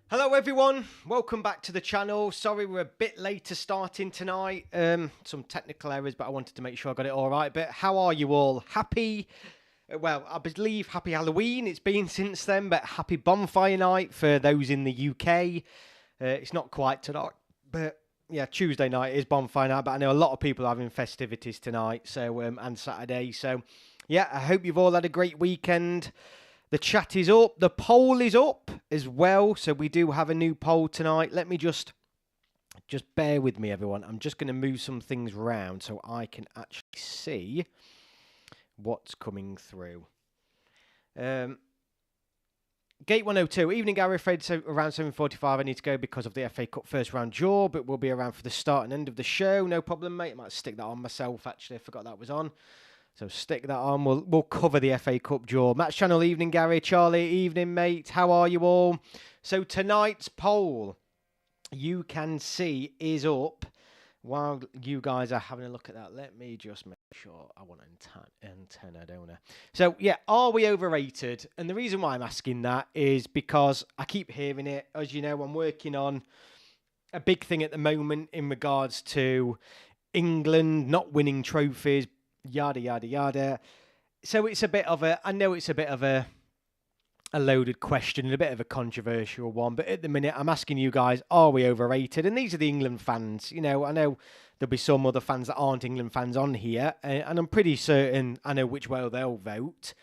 Hello everyone, welcome back to the channel. Sorry we're a bit later starting tonight. Some technical errors, but I wanted to make sure I got it all right. But how are you all? Happy, well, I believe happy Halloween. It's been since then, but happy bonfire night for those in the UK. It's not quite tonight, but yeah, Tuesday night is bonfire night. But I know a lot of people are having festivities tonight, so and Saturday. So yeah, I hope you've all had a great weekend. The chat is up. The poll is up as well. So we do have a new poll tonight. Let me just bear with me, everyone. I'm just going to move some things around so I can actually see what's coming through. Gate 102. Evening, Gary. Afraid so around 7:45. I need to go because of the FA Cup first round draw, but we'll be around for the start and end of the show. No problem, mate. I might stick that on myself, actually. I forgot that was on. So stick that on. We'll cover the FA Cup draw. Match Channel evening, Gary, Charlie, evening, mate. How are you all? So tonight's poll, you can see, is up. While you guys are having a look at that, let me just make sure I want antenna, don't I? So yeah, are we overrated? And the reason why I'm asking that is because I keep hearing it. As you know, I'm working on a big thing at the moment in regards to England not winning trophies, yada yada yada. So it's a bit of a, I know it's a bit of a loaded question and a bit of a controversial one, but at the minute I'm asking you guys, are we overrated? And these are the England fans. You know, I know there'll be some other fans that aren't England fans on here, and I'm pretty certain I know which way they'll vote.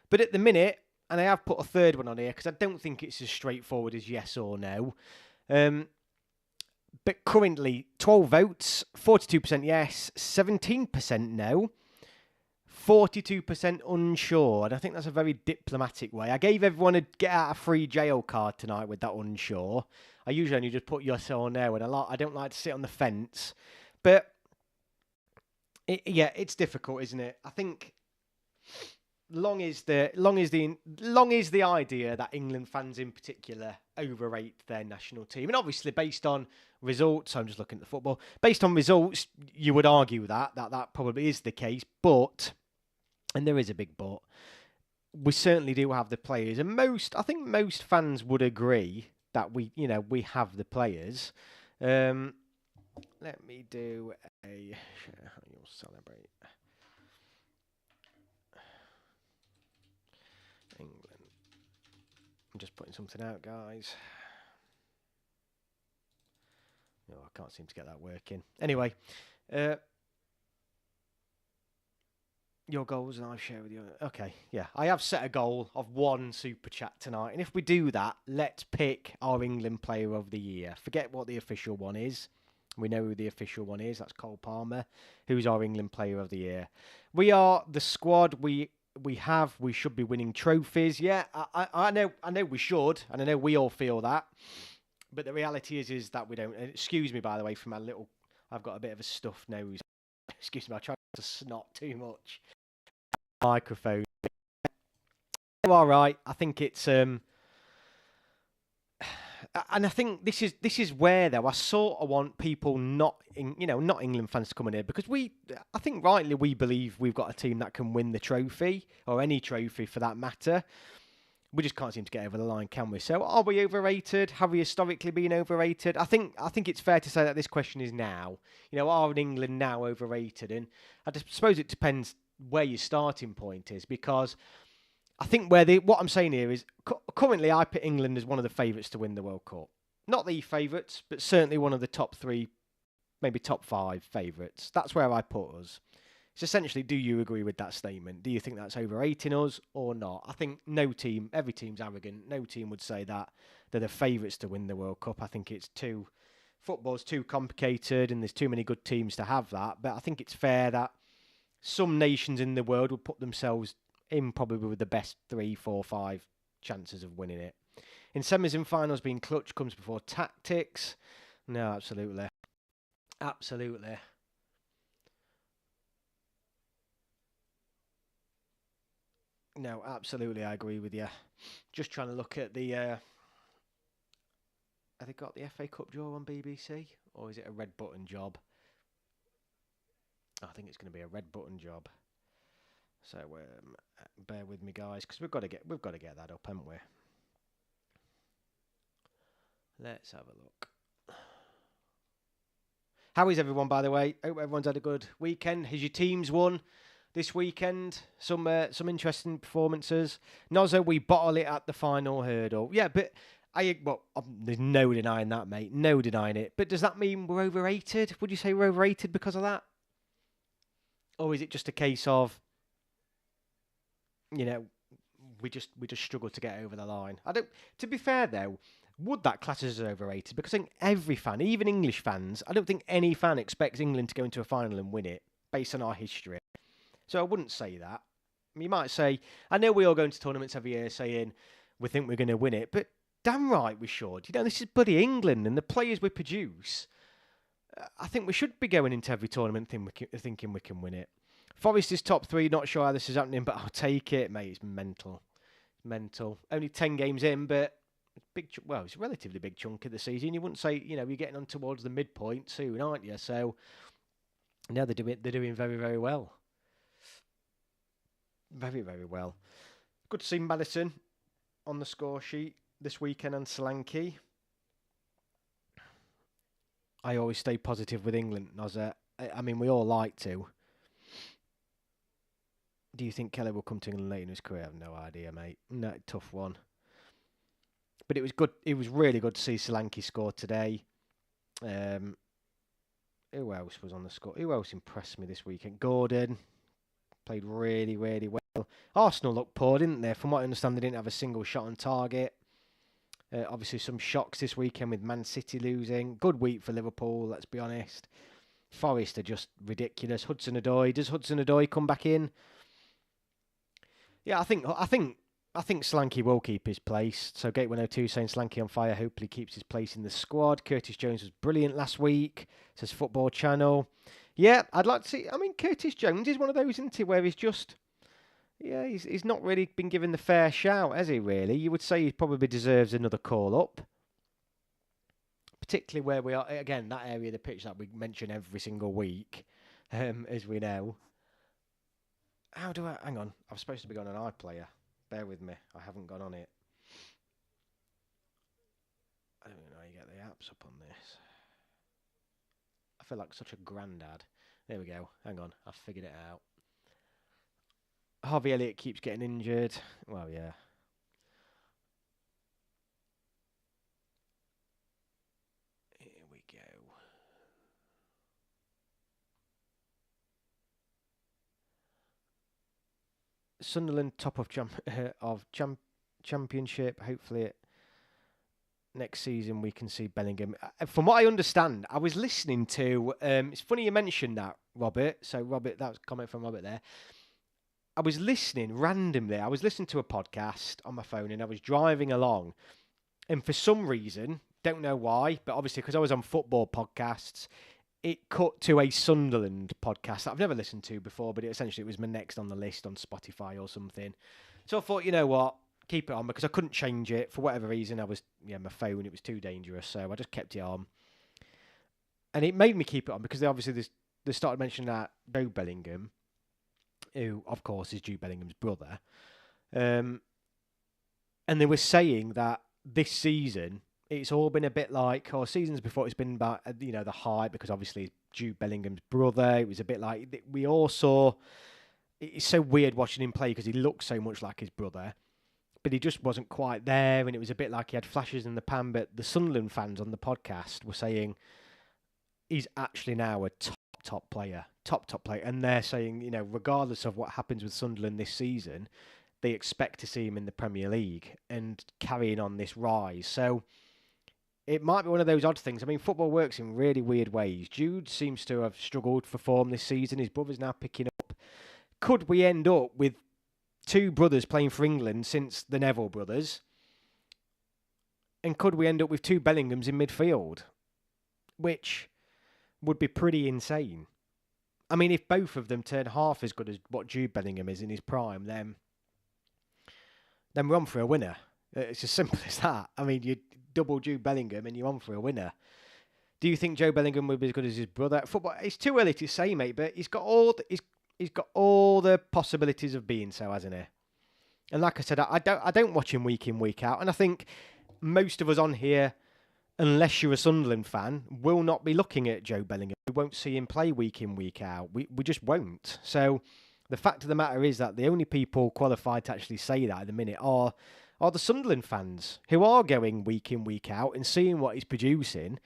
But at the minute, and I have put a third one on here because I don't think it's as straightforward as yes or no. But currently, 12 votes, 42% yes, 17% no, 42% unsure. And I think that's a very diplomatic way. I gave everyone a get out of free jail card tonight with that unsure. I usually only just put yes or no, and I don't like to sit on the fence. But yeah, it's difficult, isn't it? I think long is the idea that England fans in particular overrate their national team, and obviously based on results, I'm just looking at the football. Based on results, you would argue that probably is the case, but, and there is a big but, we certainly do have the players, and I think most fans would agree that we have the players. Let me do a how you'll celebrate England. I'm just putting something out, guys. No, I can't seem to get that working. Anyway, your goals and I share with you. Okay, yeah. I have set a goal of 1 super chat tonight. And if we do that, let's pick our England player of the year. Forget what the official one is. We know who the official one is. That's Cole Palmer, who's our England player of the year. We are the squad we should be winning trophies. Yeah, I know we should, and I know we all feel that. But the reality is that we don't. And excuse me, by the way, for my little, I've got a bit of a stuffed nose. Excuse me, I try to snot too much. Microphone. All right, I think it's and I think this is where though I sort of want people not England fans to come in here, because I think rightly we believe we've got a team that can win the trophy, or any trophy for that matter. We just can't seem to get over the line, can we? So are we overrated? Have we historically been overrated? I think it's fair to say that this question is now. Are England now overrated? And I suppose it depends where your starting point is, because I think what I'm saying here is currently I put England as one of the favourites to win the World Cup. Not the favourites, but certainly one of the top 3, maybe top 5 favourites. That's where I put us. It's essentially, do you agree with that statement? Do you think that's overrating us or not? I think every team's arrogant. No team would say that they're the favourites to win the World Cup. I think football's too complicated and there's too many good teams to have that. But I think it's fair that some nations in the world will put themselves in probably with the best 3, 4, 5 chances of winning it. In semis and finals, being clutch comes before tactics. No, absolutely. Absolutely. No, absolutely, I agree with you. Just trying to look at the. Have they got the FA Cup draw on BBC, or is it a red button job? I think it's going to be a red button job. So bear with me, guys, because we've got to get that up, haven't we? Let's have a look. How is everyone, by the way? Hope everyone's had a good weekend. Has your teams won this weekend? Some interesting performances. Nozza, we bottle it at the final hurdle. Yeah, but there's no denying that, mate. No denying it. But does that mean we're overrated? Would you say we're overrated because of that? Or is it just a case of, we just struggle to get over the line? I don't. To be fair though, would that class as overrated? Because I think every fan, even English fans, I don't think any fan expects England to go into a final and win it based on our history. So I wouldn't say that. You might say, I know we all go into tournaments every year saying we think we're going to win it, but damn right we should. This is bloody England, and the players we produce, I think we should be going into every tournament thinking we can win it. Forest is top 3, not sure how this is happening, but I'll take it, mate. It's mental. Mental. Only 10 games in, but it's a relatively big chunk of the season. You wouldn't say, you're getting on towards the midpoint soon, aren't you? So, no, they're doing very, very well. Very, very well. Good to see Madison on the score sheet this weekend and Solanke. I always stay positive with England, Nozza. I mean, we all like to. Do you think Kelly will come to England late in his career? I have no idea, mate. No, tough one. But it was good. It was really good to see Solanke score today. Who else was on the score? Who else impressed me this weekend? Gordon played really, really well. Arsenal looked poor, didn't they? From what I understand, they didn't have a single shot on target. Obviously, some shocks this weekend with Man City losing. Good week for Liverpool, let's be honest. Forest are just ridiculous. Hudson-Odoi. Does Hudson-Odoi come back in? Yeah, I think Solanke will keep his place. So Gate 102 saying Solanke on fire. Hopefully keeps his place in the squad. Curtis Jones was brilliant last week. Says Football Channel. Yeah, I'd like to see. I mean, Curtis Jones is one of those, isn't he, where he's just. Yeah, he's not really been given the fair shout, has he, really? You would say he probably deserves another call-up. Particularly where we are, again, that area of the pitch that we mention every single week, as we know. Hang on, I'm supposed to be on an iPlayer. Bear with me, I haven't gone on it. I don't know how you get the apps up on this. I feel like such a grandad. There we go, hang on, I've figured it out. Harvey Elliott keeps getting injured. Well, yeah. Here we go. Sunderland top of championship. Hopefully, next season we can see Bellingham. From what I understand, I was listening to. It's funny you mentioned that, Robert. So, Robert, that was a comment from Robert there. I was listening randomly. I was listening to a podcast on my phone and I was driving along. And for some reason, don't know why, but obviously because I was on football podcasts, it cut to a Sunderland podcast that I've never listened to before, but it was my next on the list on Spotify or something. So I thought, you know what, keep it on because I couldn't change it for whatever reason. My phone, it was too dangerous. So I just kept it on. And it made me keep it on because they started mentioning that Joe Bellingham, who, of course, is Jude Bellingham's brother. And they were saying that this season, it's all been a bit like, or seasons before, it's been about, the hype, because obviously Jude Bellingham's brother. It was a bit like, we all saw, it's so weird watching him play because he looks so much like his brother, but he just wasn't quite there, and it was a bit like he had flashes in the pan, but the Sunderland fans on the podcast were saying he's actually now a top player, and they're saying, regardless of what happens with Sunderland this season, they expect to see him in the Premier League and carrying on this rise. So it might be one of those odd things. I mean, football works in really weird ways. Jude seems to have struggled for form this season. His brother's now picking up. Could we end up with two brothers playing for England since the Neville brothers? And could we end up with two Bellinghams in midfield? Which would be pretty insane. I mean, if both of them turn half as good as what Jude Bellingham is in his prime, then we're on for a winner. It's as simple as that. I mean, you double Jude Bellingham and you're on for a winner. Do you think Joe Bellingham will be as good as his brother? Football, it's too early to say, mate, but he's got all the possibilities of being so, hasn't he? And like I said, I don't watch him week in, week out, and I think most of us on here unless you're a Sunderland fan, will not be looking at Joe Bellingham. We won't see him play week in, week out. We just won't. So the fact of the matter is that the only people qualified to actually say that at the minute are the Sunderland fans who are going week in, week out and seeing what he's producing.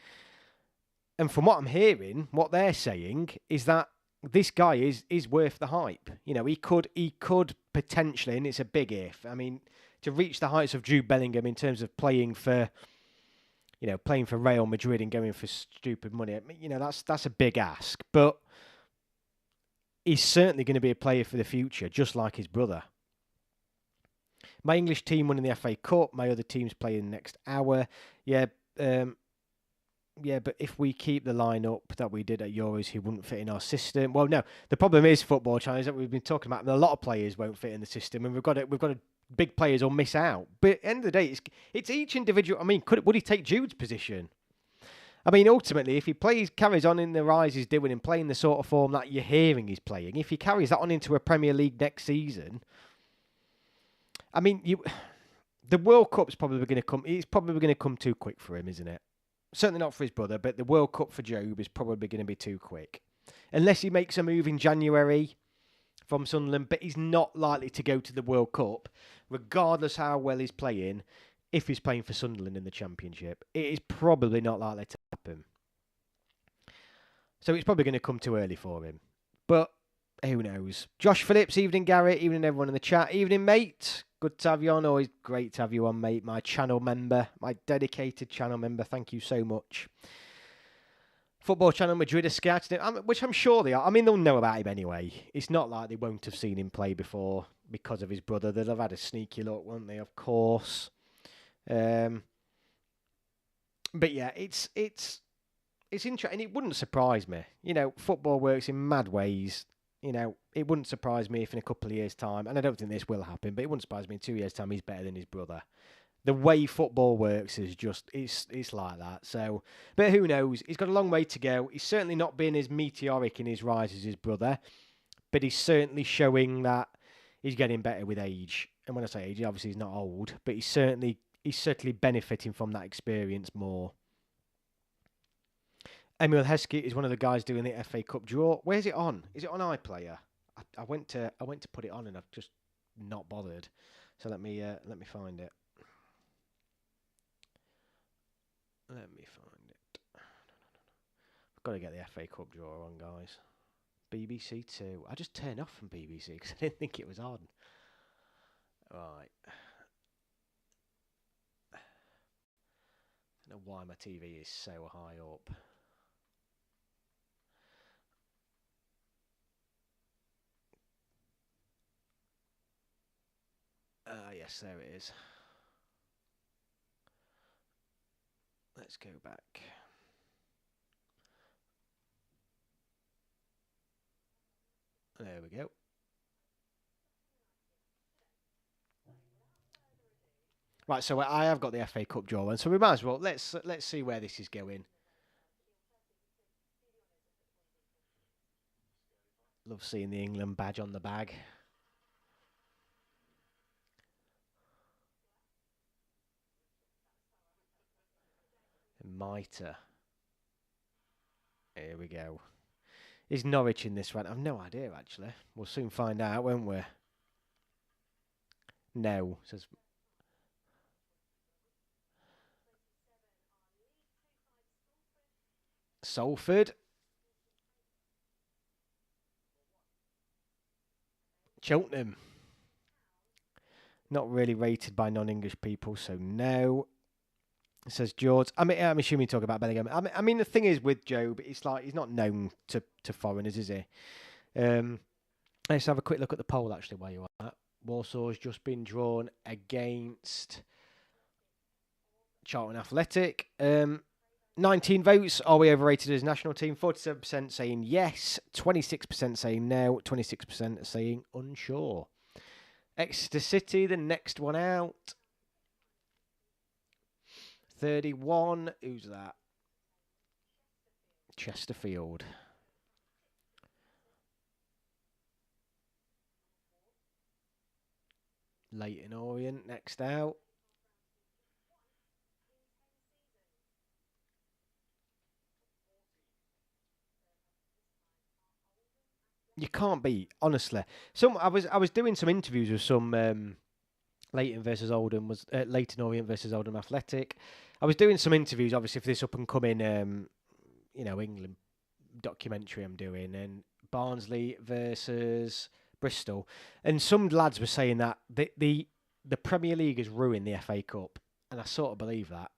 And from what I'm hearing, what they're saying is that this guy is worth the hype. You know, he could potentially, and it's a big if. I mean, to reach the heights of Jude Bellingham in terms of playing for Real Madrid and going for stupid money, you know, that's a big ask. But he's certainly going to be a player for the future, just like his brother. My English team winning the FA Cup. My other team's playing next hour. Yeah, but if we keep the lineup that we did at Euros, he wouldn't fit in our system. Well, no, the problem is Football Channel is that we've been talking about a lot of players won't fit in the system, and we've got big players will miss out. But at the end of the day, it's each individual. I mean, would he take Jude's position? I mean, ultimately, if he carries on in the rise he's doing and playing the sort of form that you're hearing he's playing, if he carries that on into a Premier League next season, I mean, the World Cup's probably going to come. It's probably going to come too quick for him, isn't it? Certainly not for his brother, but the World Cup for Job is probably going to be too quick. Unless he makes a move in January from Sunderland, but he's not likely to go to the World Cup, regardless how well he's playing, if he's playing for Sunderland in the Championship. It is probably not likely to happen. So it's probably going to come too early for him. But who knows? Josh Phillips, evening Garrett, evening everyone in the chat. Evening, mate. Good to have you on. Always great to have you on, mate. My channel member, my dedicated channel member. Thank you so much. Football Channel Madrid are scouting him, which I'm sure they are. I mean, they'll know about him anyway. It's not like they won't have seen him play before because of his brother. They'll have had a sneaky look, won't they? Of course. But yeah, it's interesting. It wouldn't surprise me. You know, football works in mad ways. You know, it wouldn't surprise me if in a couple of years' time, and I don't think this will happen, but it wouldn't surprise me in 2 years' time he's better than his brother. The way football works is just, it's like that. So, but who knows? He's got a long way to go. He's certainly not been as meteoric in his rise as his brother, but he's certainly showing that he's getting better with age. And when I say age, obviously he's not old, but he's certainly benefiting from that experience more. Emil Heskey is one of the guys doing the FA Cup draw. Where's it on? Is it on iPlayer? I went to put it on and I've just not bothered. So let me find it. Let me find it. I've got to get the FA Cup draw on, guys. BBC 2. I just turned off from BBC because I didn't think it was on. Right. I don't know why my TV is so high up. Yes, there it is. Let's go back. There we go. Right, so I have got the FA Cup draw one, so we might as well let's see where this is going. Love seeing the England badge on the bag. Mitre. Here we go. Is Norwich in this one? I've no idea, actually. We'll soon find out, won't we? No. Says Salford. Cheltenham. Not really rated by non-English people, so no. Says George. I mean, I'm assuming you talk about Bellingham. I mean, the thing is with Job, it's like he's not known to foreigners, is he? Let's have a quick look at the poll, actually, while you're at. Warsaw's just been drawn against Charlton Athletic. 19 votes. Are we overrated as a national team? 47% saying yes, 26% saying no, 26% saying unsure. Exeter City, the next one out. 31. Who's that? Chesterfield. Leyton Orient, next out. You can't beat, honestly. I was doing some interviews with some Leighton versus Oldham was Leighton Orient versus Oldham Athletic. I was doing some interviews, obviously, for this up and coming, England documentary I'm doing, and Barnsley versus Bristol, and some lads were saying that the Premier League has ruined the FA Cup, and I sort of believe that.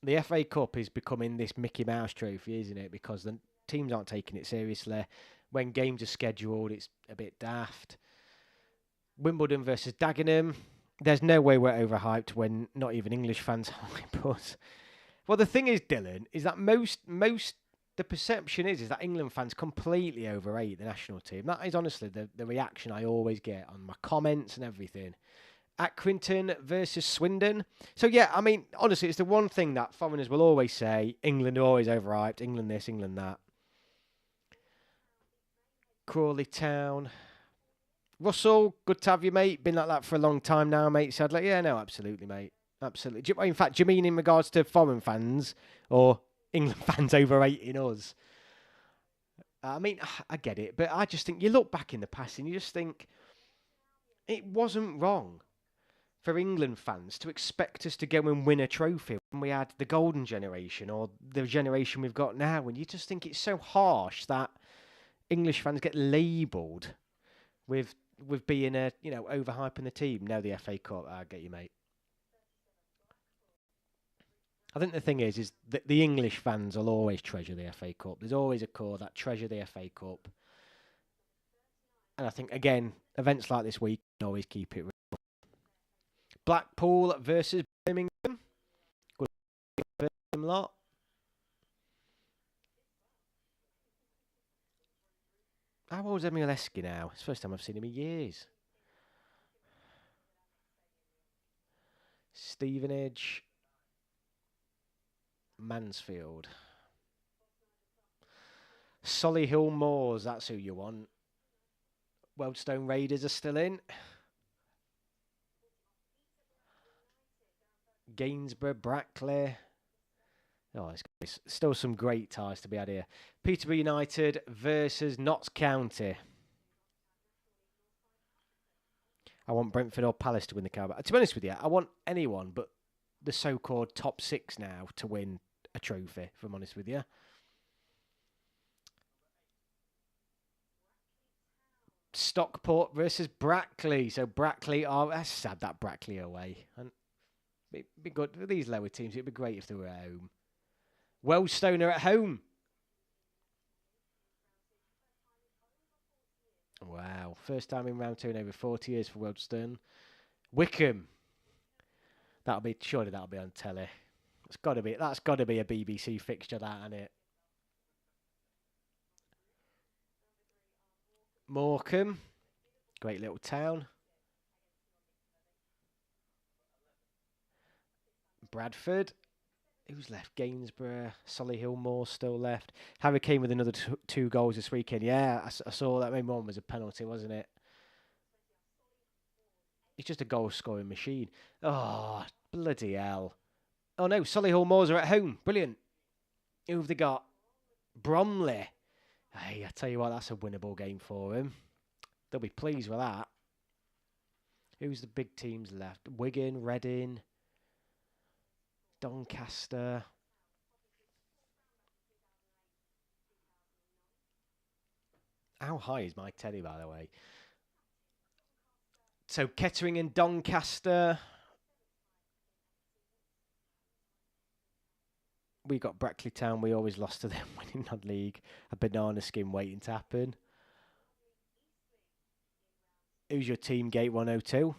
The FA Cup is becoming this Mickey Mouse trophy, isn't it? Because the teams aren't taking it seriously. When games are scheduled, it's a bit daft. Wimbledon versus Dagenham. There's no way we're overhyped when not even English fans hype us. Well, the thing is, Dylan, is that most the perception is that England fans completely overrate the national team. That is honestly the reaction I always get on my comments and everything. Accrington versus Swindon. So yeah, I mean, honestly, it's the one thing that foreigners will always say: England are always overhyped. England this, England that. Crawley Town. Russell, good to have you, mate. Been like that for a long time now, mate. Sadly, yeah, no, absolutely, mate. Absolutely. In fact, do you mean in regards to foreign fans or England fans overrating us? I mean, I get it, but I just think you look back in the past and you just think it wasn't wrong for England fans to expect us to go and win a trophy when we had the golden generation or the generation we've got now. And you just think it's so harsh that English fans get labelled with being overhyping the team. No, the FA Cup. I get you, mate. I think the thing is that the English fans will always treasure the FA Cup. There's always a core that treasure the FA Cup, and I think again, events like this week can always keep it real. Blackpool versus Birmingham. Good Birmingham lot. How old is Emil Heskey now? It's the first time I've seen him in years. Stevenage. Mansfield. Solihull Moors, that's who you want. Wealdstone Raiders are still in. Gainsborough, Brackley. Oh, it's still some great ties to be had here. Peterborough United versus Notts County. I want Brentford or Palace to win the Carabao. To be honest with you, I want anyone but the so-called top six now to win a trophy, if I'm honest with you. Stockport versus Brackley. So Brackley that's sad that Brackley are away. And it'd be good for these lower teams. It'd be great if they were at home. Wealdstone are at home. Wow. First time in round two in over 40 years for Wealdstone. Wickham. Surely that'll be on telly. That's gotta be a BBC fixture, that, isn't it? Morecambe. Great little town. Bradford. Who's left? Gainsborough, Solihull Moor still left. Harry Kane with another two goals this weekend. Yeah, I saw that. Maybe one was a penalty, wasn't it? He's just a goal scoring machine. Oh, bloody hell. Oh no, Solihull Moors are at home. Brilliant. Who have they got? Bromley. Hey, I tell you what, that's a winnable game for him. They'll be pleased with that. Who's the big teams left? Wigan, Reading, Doncaster. How high is my Teddy, by the way? So Kettering and Doncaster. We got Brackley Town. We always lost to them winning non-league. A banana skin waiting to happen. Who's your team, Gate 102?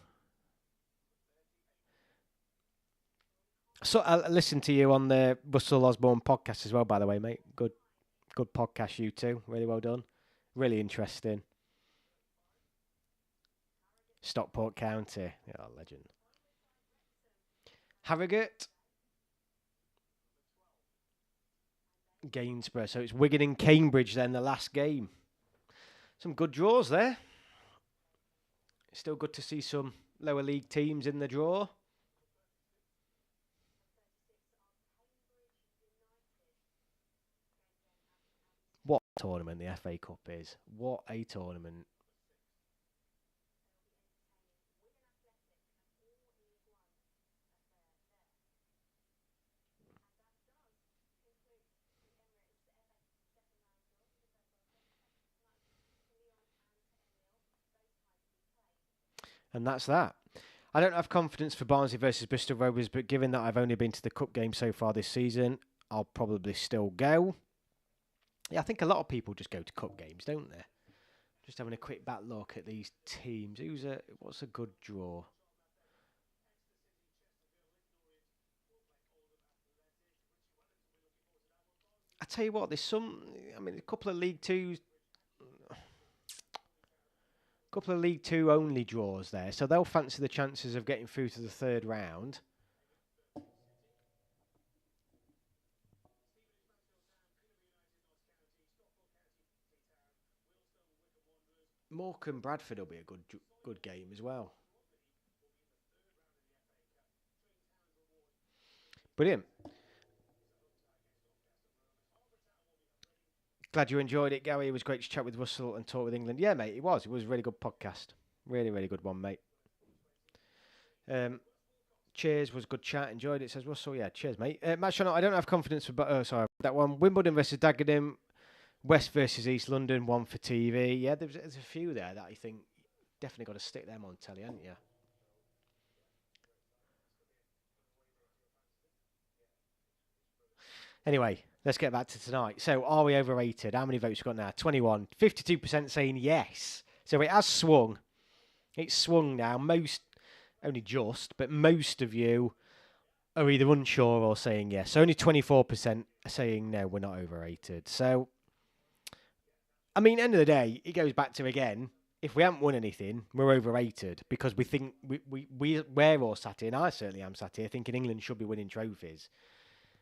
So I listened to you on the Russell Osborne podcast as well, by the way, mate. Good podcast, you two. Really well done. Really interesting. Stockport County. Oh, legend. Harrogate. Gainsborough. So it's Wigan and Cambridge then, the last game. Some good draws there. Still good to see some lower league teams in the draw. What tournament the FA Cup is. What a tournament. And that's that. I don't have confidence for Barnsley versus Bristol Rovers, but given that I've only been to the Cup game so far this season, I'll probably still go. Yeah, I think a lot of people just go to Cup games, don't they? Just having a quick back look at these teams. What's a good draw? I tell you what, a couple of League Two only draws there, so they'll fancy the chances of getting through to the third round. Morecambe Bradford will be a good game as well. Brilliant. Glad you enjoyed it, Gary. It was great to chat with Russell and talk with England. Yeah, mate, it was. It was a really good podcast. Really, really good one, mate. Cheers, was a good chat. Enjoyed it, says Russell. Yeah, cheers, mate. Match on. I don't have confidence for, sorry, that one. Wimbledon versus Dagenham, West versus East London, one for TV. Yeah, there's a few there that I think definitely got to stick them on telly, haven't you? Anyway, let's get back to tonight. So, are we overrated? How many votes we got now? 21. 52% saying yes. So it has swung. It's swung now. Only just, but most of you are either unsure or saying yes. So only 24% are saying no, we're not overrated. So, I mean, end of the day, it goes back to again, if we haven't won anything, we're overrated because we think we're all sat here, and I certainly am sat here thinking England should be winning trophies.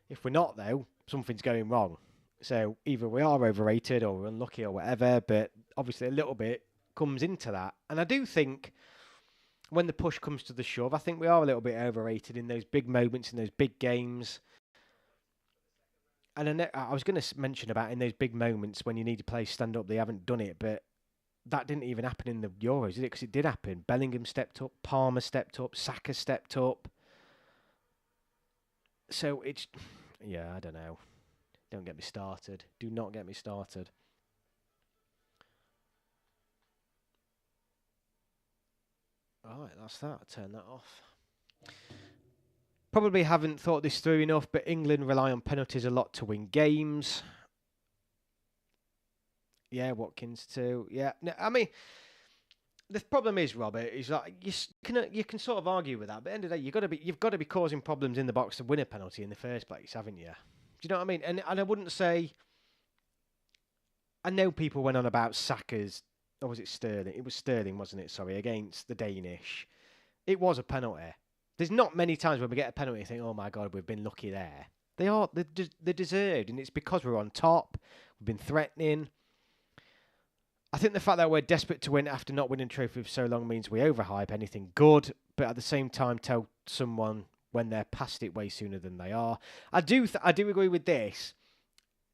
If we're not, though, something's going wrong. So either we are overrated or we're unlucky or whatever, but obviously a little bit comes into that. And I do think when the push comes to the shove, I think we are a little bit overrated in those big moments, in those big games. And I was going to mention about in those big moments when you need to play stand up, they haven't done it, but that didn't even happen in the Euros, did it? Because it did happen. Bellingham stepped up, Palmer stepped up, Saka stepped up. So it's, yeah, I don't know. Don't get me started. Do not get me started. All right, that's that. Turn that off. Probably haven't thought this through enough, but England rely on penalties a lot to win games. Yeah, Watkins too. Yeah, no, I mean, the problem is, Robert, is like you can sort of argue with that, but at the end of the day, you've got to be causing problems in the box to win a penalty in the first place, haven't you? Do you know what I mean? And I wouldn't say. I know people went on about Saka's. Or was it Sterling? It was Sterling, wasn't it? Sorry, against the Danish. It was a penalty. There's not many times when we get a penalty and think, "Oh my God, we've been lucky there." They're deserved, and it's because we're on top. We've been threatening. I think the fact that we're desperate to win after not winning a trophy for so long means we overhype anything good, but at the same time tell someone when they're past it way sooner than they are. I do agree with this.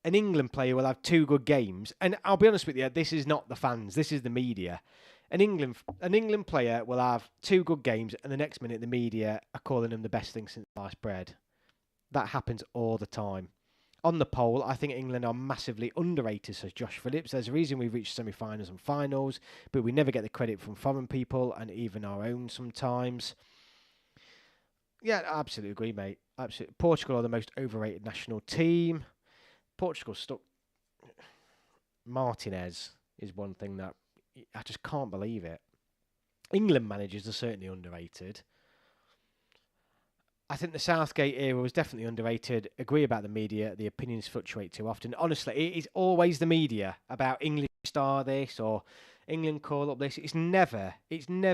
An England player will have two good games, and I'll be honest with you, this is not the fans, this is the media. An England player will have two good games, and the next minute the media are calling them the best thing since sliced bread. That happens all the time. On the poll, I think England are massively underrated, says Josh Phillips. There's a reason we've reached semi-finals and finals, but we never get the credit from foreign people and even our own sometimes. Yeah, I absolutely agree, mate. Absolutely. Portugal are the most overrated national team. Portugal stuck. Martinez is one thing that I just can't believe it. England managers are certainly underrated. I think the Southgate era was definitely underrated. Agree about the media. The opinions fluctuate too often. Honestly, it is always the media about English star this or England call up this. It's never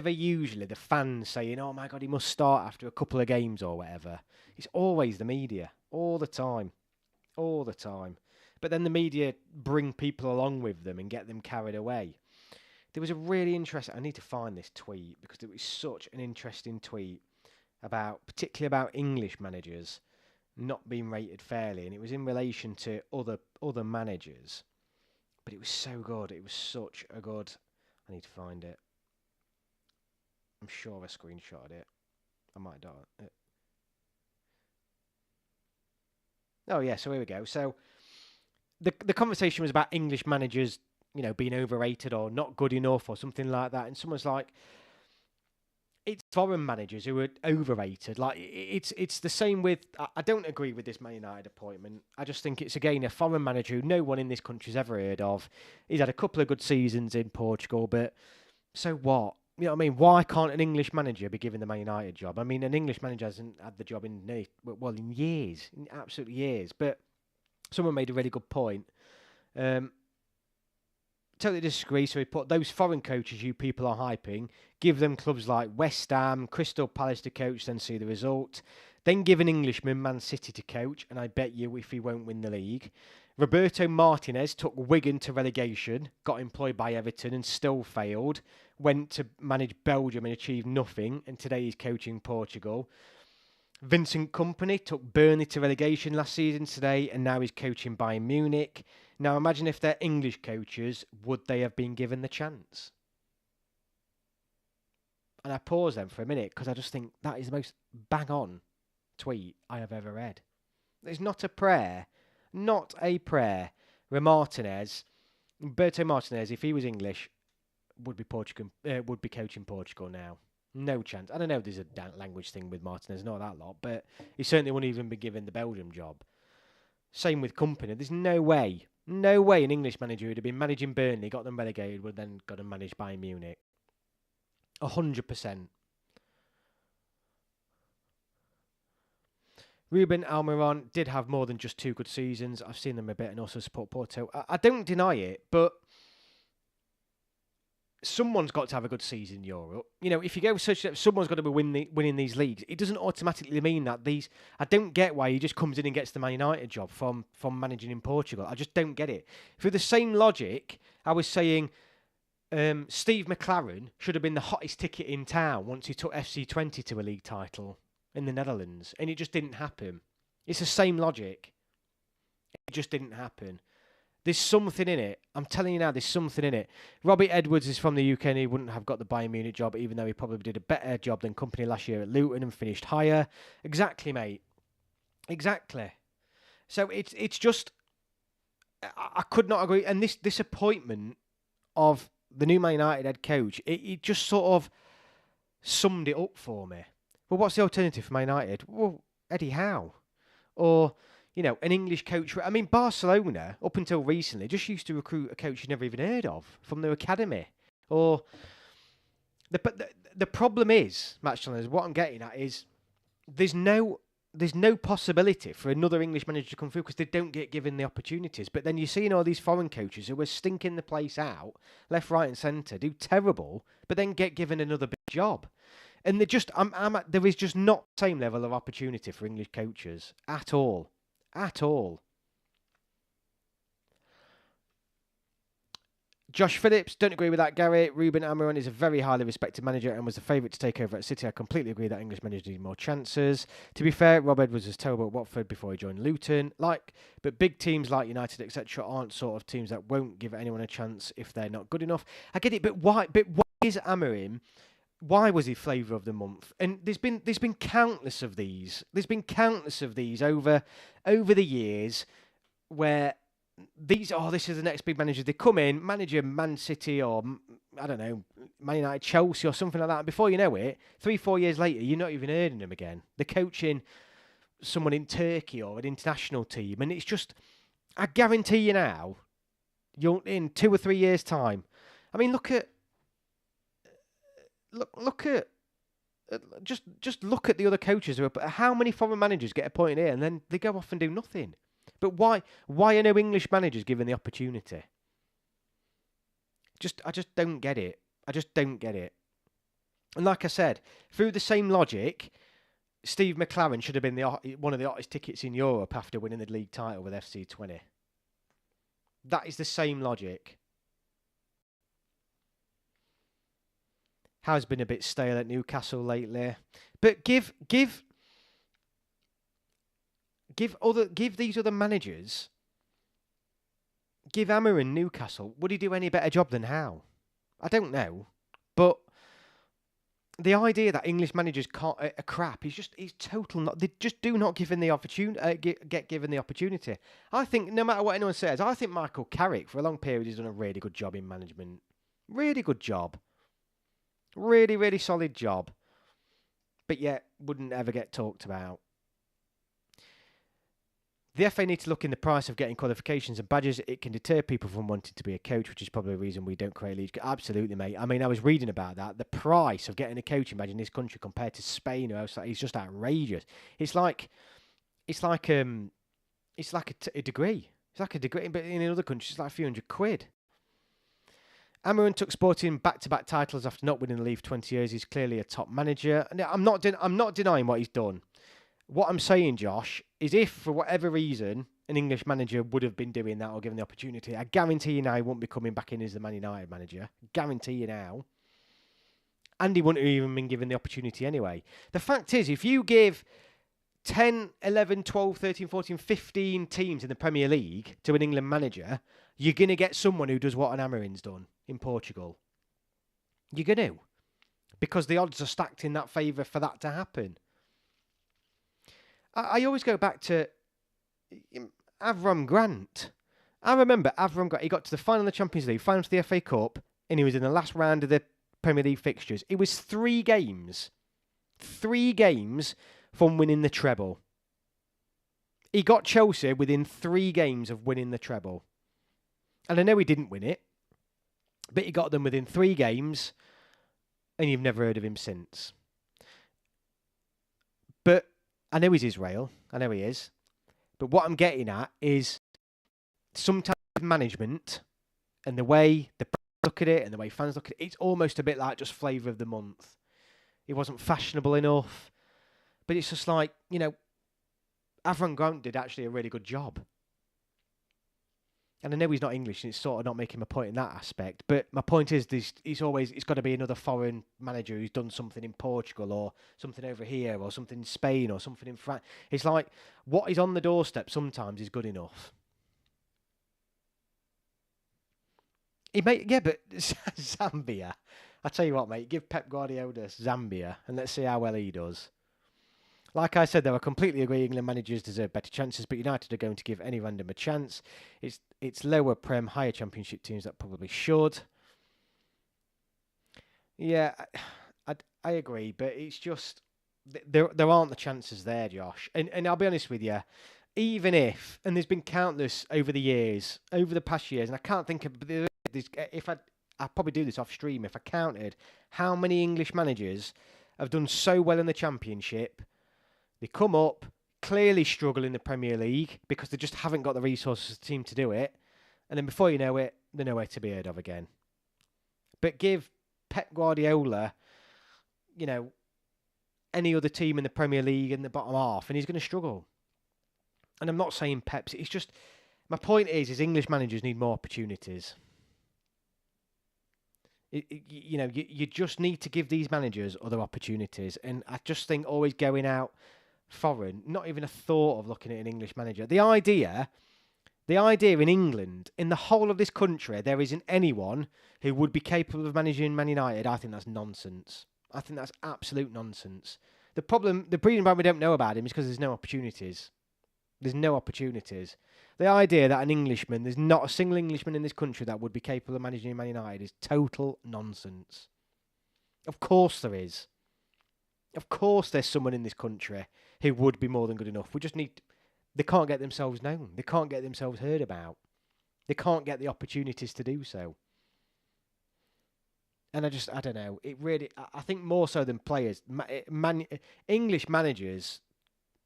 usually the fans saying, "Oh my God, he must start after a couple of games or whatever." It's always the media, all the time, all the time. But then the media bring people along with them and get them carried away. There was a really interesting. I need to find this tweet because it was such an interesting tweet particularly about English managers not being rated fairly, and it was in relation to other managers. But it was so good. It was such a good. I need to find it. I'm sure I screenshotted it. I might have done it. Oh yeah, so here we go. So the conversation was about English managers, being overrated or not good enough or something like that. And someone's like, it's foreign managers who are overrated. Like it's the same with. I don't agree with this Man United appointment. I just think it's again a foreign manager who no one in this country's ever heard of. He's had a couple of good seasons in Portugal, but so what? You know what I mean? Why can't an English manager be given the Man United job? I mean, an English manager hasn't had the job in in years, in absolute years. But someone made a really good point. Um, totally disagree. So he put those foreign coaches you people are hyping, give them clubs like West Ham, Crystal Palace to coach, then see the result. Then give an Englishman Man City to coach, and I bet you if he won't win the league. Roberto Martinez took Wigan to relegation, got employed by Everton and still failed. Went to manage Belgium and achieved nothing, and today he's coaching Portugal. Vincent Kompany took Burnley to relegation last season today, and now he's coaching Bayern Munich. Now imagine if they're English coaches, would they have been given the chance? And I pause then for a minute because I just think that is the most bang-on tweet I have ever read. It's not a prayer. Not a prayer. Roberto Martinez, if he was English, would be coaching Portugal now. No chance. I don't know if there's a language thing with Martinez, not that lot, but he certainly wouldn't even be given the Belgium job. Same with Kompany. There's no way an English manager who'd have been managing Burnley, got them relegated, would then got to manage Bayern Munich. 100%. Ruben Almiron did have more than just 2 good seasons. I've seen them a bit and also support Porto. I don't deny it, but someone's got to have a good season in Europe. If you go someone's got to be winning these leagues. It doesn't automatically mean that these. I don't get why he just comes in and gets the Man United job from managing in Portugal. I just don't get it. Through the same logic, I was saying Steve McLaren should have been the hottest ticket in town once he took FC20 to a league title in the Netherlands, and it just didn't happen. It's the same logic. It just didn't happen. There's something in it. I'm telling you now, there's something in it. Robbie Edwards is from the UK and he wouldn't have got the Bayern Munich job, even though he probably did a better job than Kompany last year at Luton and finished higher. Exactly, mate. Exactly. So it's just, I could not agree. And this appointment of the new Man United head coach, it just sort of summed it up for me. Well, what's the alternative for Man United? Well, Eddie Howe. Or an English coach. I mean, Barcelona, up until recently, just used to recruit a coach you'd never even heard of from their academy. Or the problem is, Match Challengers, what I'm getting at is there's no possibility for another English manager to come through because they don't get given the opportunities. But then you're seeing all these foreign coaches who are stinking the place out, left, right, and centre, do terrible, but then get given another big job. And there is just not the same level of opportunity for English coaches at all. At all. Josh Phillips, don't agree with that, Gary. Ruben Almiron is a very highly respected manager and was the favourite to take over at City. I completely agree that English managers need more chances. To be fair, Rob Edwards was terrible at Watford before he joined Luton. But big teams like United, etc., aren't sort of teams that won't give anyone a chance if they're not good enough. I get it, but why? But why is Amorim? Why was he flavour of the month? And there's been countless of these. There's been countless of these over the years where this is the next big manager. They come in, manager Man City or I don't know, Man United, Chelsea or something like that. And before you know it, 3-4 years later, you're not even hearing them again. They're coaching someone in Turkey or an international team, and it's just, I guarantee you now, you're in 2 or 3 years' time. I mean, look at just look at the other coaches how many foreign managers get appointed here and then they go off and do nothing. But why are no English managers given the opportunity? I just don't get it. I just don't get it. And like I said, through the same logic, Steve McLaren should have been one of the hottest tickets in Europe after winning the league title with FC20. That is the same logic. Has been a bit stale at Newcastle lately, but give these other managers, give Amarin Newcastle, would he do any better job than Howe? I don't know. But the idea that English managers can't are crap is he's total not. They just do not give him the opportunity. Get given the opportunity. I think no matter what anyone says, I think Michael Carrick for a long period has done a really good job in management. Really good job. Really, really solid job. But yet wouldn't ever get talked about. The FA need to look in the price of getting qualifications and badges. It can deter people from wanting to be a coach, which is probably a reason we don't create leagues. Absolutely, mate. I mean, I was reading about that. The price of getting a coaching badge in this country compared to Spain or elsewhere is just outrageous. It's like a degree. It's like a degree, but in other countries, it's like a few £100. Amarin took Sporting back-to-back titles after not winning the league for 20 years. He's clearly a top manager. And I'm not denying what he's done. What I'm saying, Josh, is if for whatever reason an English manager would have been doing that or given the opportunity, I guarantee you now he wouldn't be coming back in as the Man United manager. Guarantee you now. And he wouldn't have even been given the opportunity anyway. The fact is, if you give 10, 11, 12, 13, 14, 15 teams in the Premier League to an England manager, you're going to get someone who does what an Amarin's done in Portugal. You're going to. Because the odds are stacked in that favour for that to happen. I always go back to Avram Grant. I remember Avram Grant. He got to the final of the Champions League, final to the FA Cup, and he was in the last round of the Premier League fixtures. It was 3 games. 3 games from winning the treble. He got Chelsea within 3 games of winning the treble. And I know he didn't win it, but he got them within 3 games, and you've never heard of him since. But I know he's Israel. I know he is. But what I'm getting at is sometimes management and the way the look at it and the way fans look at it, it's almost a bit like just flavour of the month. It wasn't fashionable enough. But it's just like, Avram Grant did actually a really good job. And I know he's not English, and it's sort of not making my point in that aspect. But my point is, it's got to be another foreign manager who's done something in Portugal or something over here or something in Spain or something in France. It's like what is on the doorstep sometimes is good enough. But Zambia. I tell you what, mate, give Pep Guardiola Zambia and let's see how well he does. Like I said, though, I completely agree England managers deserve better chances, but United are going to give any random a chance. It's lower Prem, higher Championship teams that probably should. Yeah, I agree, but it's just there aren't the chances there, Josh. And I'll be honest with you, even if, and there's been countless over the past years, and I can't think of if I'll probably do this off stream if I counted how many English managers have done so well in the Championship. They come up, clearly struggle in the Premier League because they just haven't got the resources of the team to do it. And then before you know it, they're nowhere to be heard of again. But give Pep Guardiola, any other team in the Premier League in the bottom half, and he's going to struggle. And I'm not saying Pep's. It's just, my point is English managers need more opportunities. You just need to give these managers other opportunities. And I just think always going out foreign, not even a thought of looking at an English manager. The idea in England, in the whole of this country, there isn't anyone who would be capable of managing Man United. I think that's nonsense. I think that's absolute nonsense. The reason why we don't know about him is because there's no opportunities. There's no opportunities. The idea that there's not a single Englishman in this country that would be capable of managing Man United is total nonsense. Of course there is. Of course there's someone in this country who would be more than good enough. They can't get themselves known. They can't get themselves heard about. They can't get the opportunities to do so. And I don't know. I think more so than players, English managers,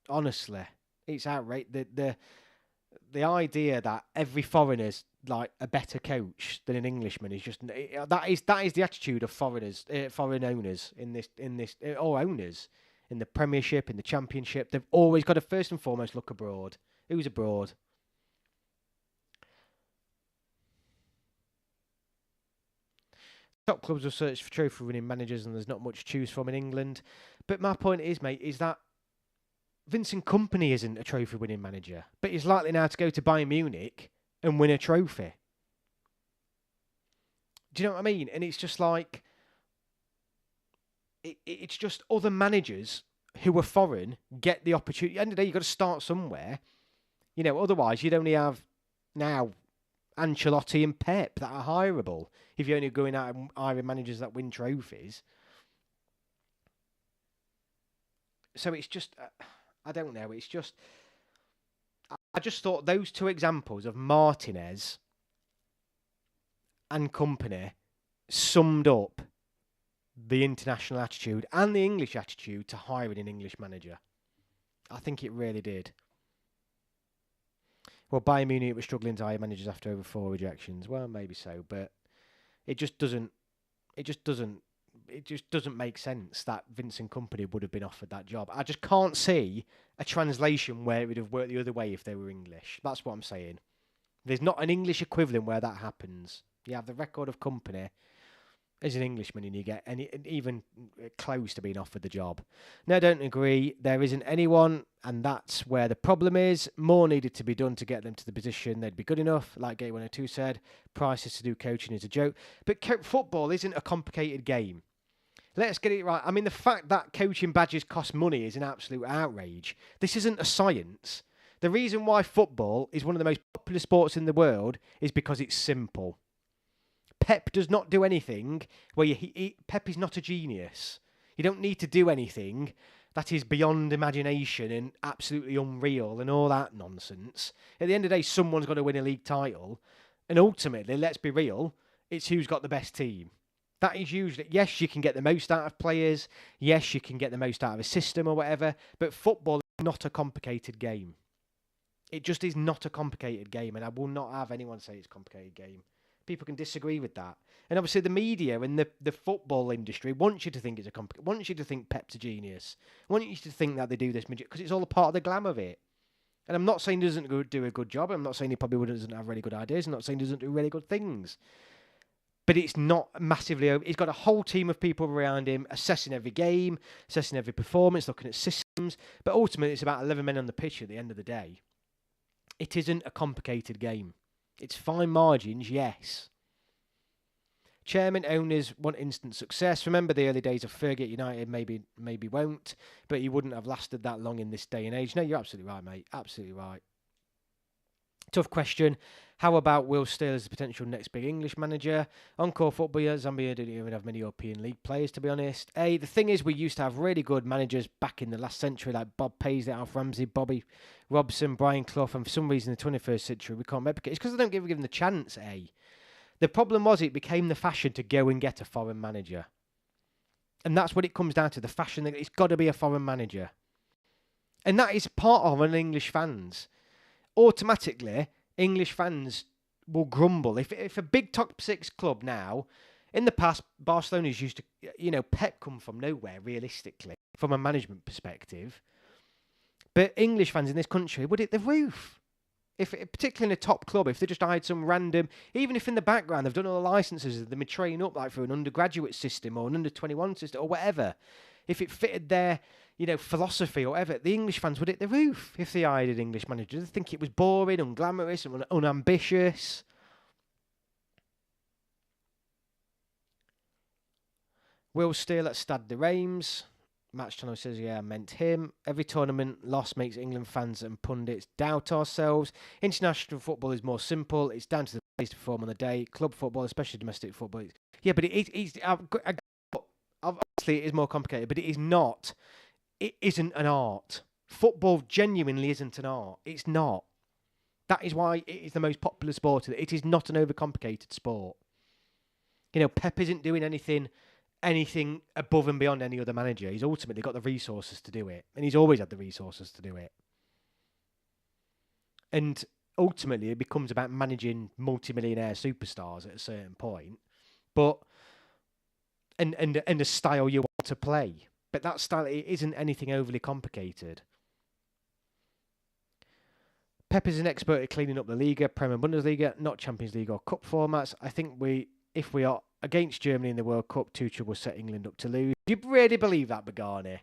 honestly, it's outrageous. The idea that every foreigner's like a better coach than an Englishman is just that is the attitude of foreign owners or owners in the Premiership, in the Championship. They've always got to first and foremost look abroad. Who's abroad? Top clubs will search for trophy-winning managers, and there's not much to choose from in England. But my point is, mate, is that Vincent Kompany isn't a trophy-winning manager, but he's likely now to go to Bayern Munich and win a trophy. Do you know what I mean? And it's just like, it's just other managers who are foreign get the opportunity. At the end of the day, you've got to start somewhere. Otherwise you'd only have now Ancelotti and Pep that are hireable if you're only going out and hiring managers that win trophies. So it's just, I don't know. It's just, I just thought those two examples of Martinez and company summed up the international attitude and the English attitude to hiring an English manager. I think it really did. Well, Bayern Munich were struggling to hire managers after over 4 rejections. Well, maybe so, but it just doesn't make sense that Vincent Kompany would have been offered that job. I just can't see a translation where it would have worked the other way if they were English. That's what I'm saying. There's not an English equivalent where that happens. You have the record of Kompany as an Englishman and you get even close to being offered the job. No, I don't agree. There isn't anyone, and that's where the problem is. More needed to be done to get them to the position they'd be good enough. Like Gate 102 said, prices to do coaching is a joke. But football isn't a complicated game. Let's get it right. I mean, the fact that coaching badges cost money is an absolute outrage. This isn't a science. The reason why football is one of the most popular sports in the world is because it's simple. Pep does not do anything where Pep is not a genius. You don't need to do anything that is beyond imagination and absolutely unreal and all that nonsense. At the end of the day, someone's got to win a league title. And ultimately, let's be real, it's who's got the best team. That is usually, yes, you can get the most out of players. Yes, you can get the most out of a system or whatever. But football is not a complicated game. It just is not a complicated game. And I will not have anyone say it's a complicated game. People can disagree with that. And obviously the media and the football industry wants you to think it's wants you to think Pep's a genius. Want you to think that they do this because it's all a part of the glam of it. And I'm not saying he doesn't do a good job. I'm not saying he probably doesn't have really good ideas. I'm not saying he doesn't do really good things. But it's not massively over. He's got a whole team of people around him assessing every game, assessing every performance, looking at systems. But ultimately, it's about 11 men on the pitch at the end of the day. It isn't a complicated game. It's fine margins, yes. Chairman, owners want instant success. Remember the early days of Fergie United, maybe won't, but he wouldn't have lasted that long in this day and age. No, you're absolutely right, mate. Absolutely right. Tough question. How about Will Steele as the potential next big English manager? Encore football, Zambia didn't even have many European League players, to be honest. The thing is, we used to have really good managers back in the last century, like Bob Paisley, Alf Ramsey, Bobby Robson, Brian Clough, and for some reason in the 21st century we can't replicate. It's because they don't give them the chance, The problem was it became the fashion to go and get a foreign manager. And that's what it comes down to, the fashion that it's got to be a foreign manager. And that is part of an English fans. Automatically, English fans will grumble. If a big top 6 club now, in the past, Barcelona's used to, Pep come from nowhere, realistically, from a management perspective. But English fans in this country would hit the roof. Particularly in a top club, if they just hired some random, even if in the background they've done all the licenses, they've been training up like through an undergraduate system or an under-21 system or whatever. If it fitted their philosophy or whatever, the English fans would hit the roof if they hired an English manager. They think it was boring, unglamorous, and unambitious. Will Steele at Stade de Reims. Match Channel says, yeah, I meant him. Every tournament loss makes England fans and pundits doubt ourselves. International football is more simple. It's down to the players to perform on the day. Club football, especially domestic football. Yeah, but obviously it is more complicated, but it is not. It isn't an art. Football genuinely isn't an art. It's not. That is why it is the most popular sport. It is not an overcomplicated sport. Pep isn't doing anything above and beyond any other manager. He's ultimately got the resources to do it. And he's always had the resources to do it. And ultimately, it becomes about managing multimillionaire superstars at a certain point. But, and a style you want to play. But that style, it isn't anything overly complicated. Pep is an expert at cleaning up the Liga, Premier Bundesliga, not Champions League or Cup formats. I think if we are against Germany in the World Cup, Tuchel will set England up to lose. Do you really believe that, Bagani?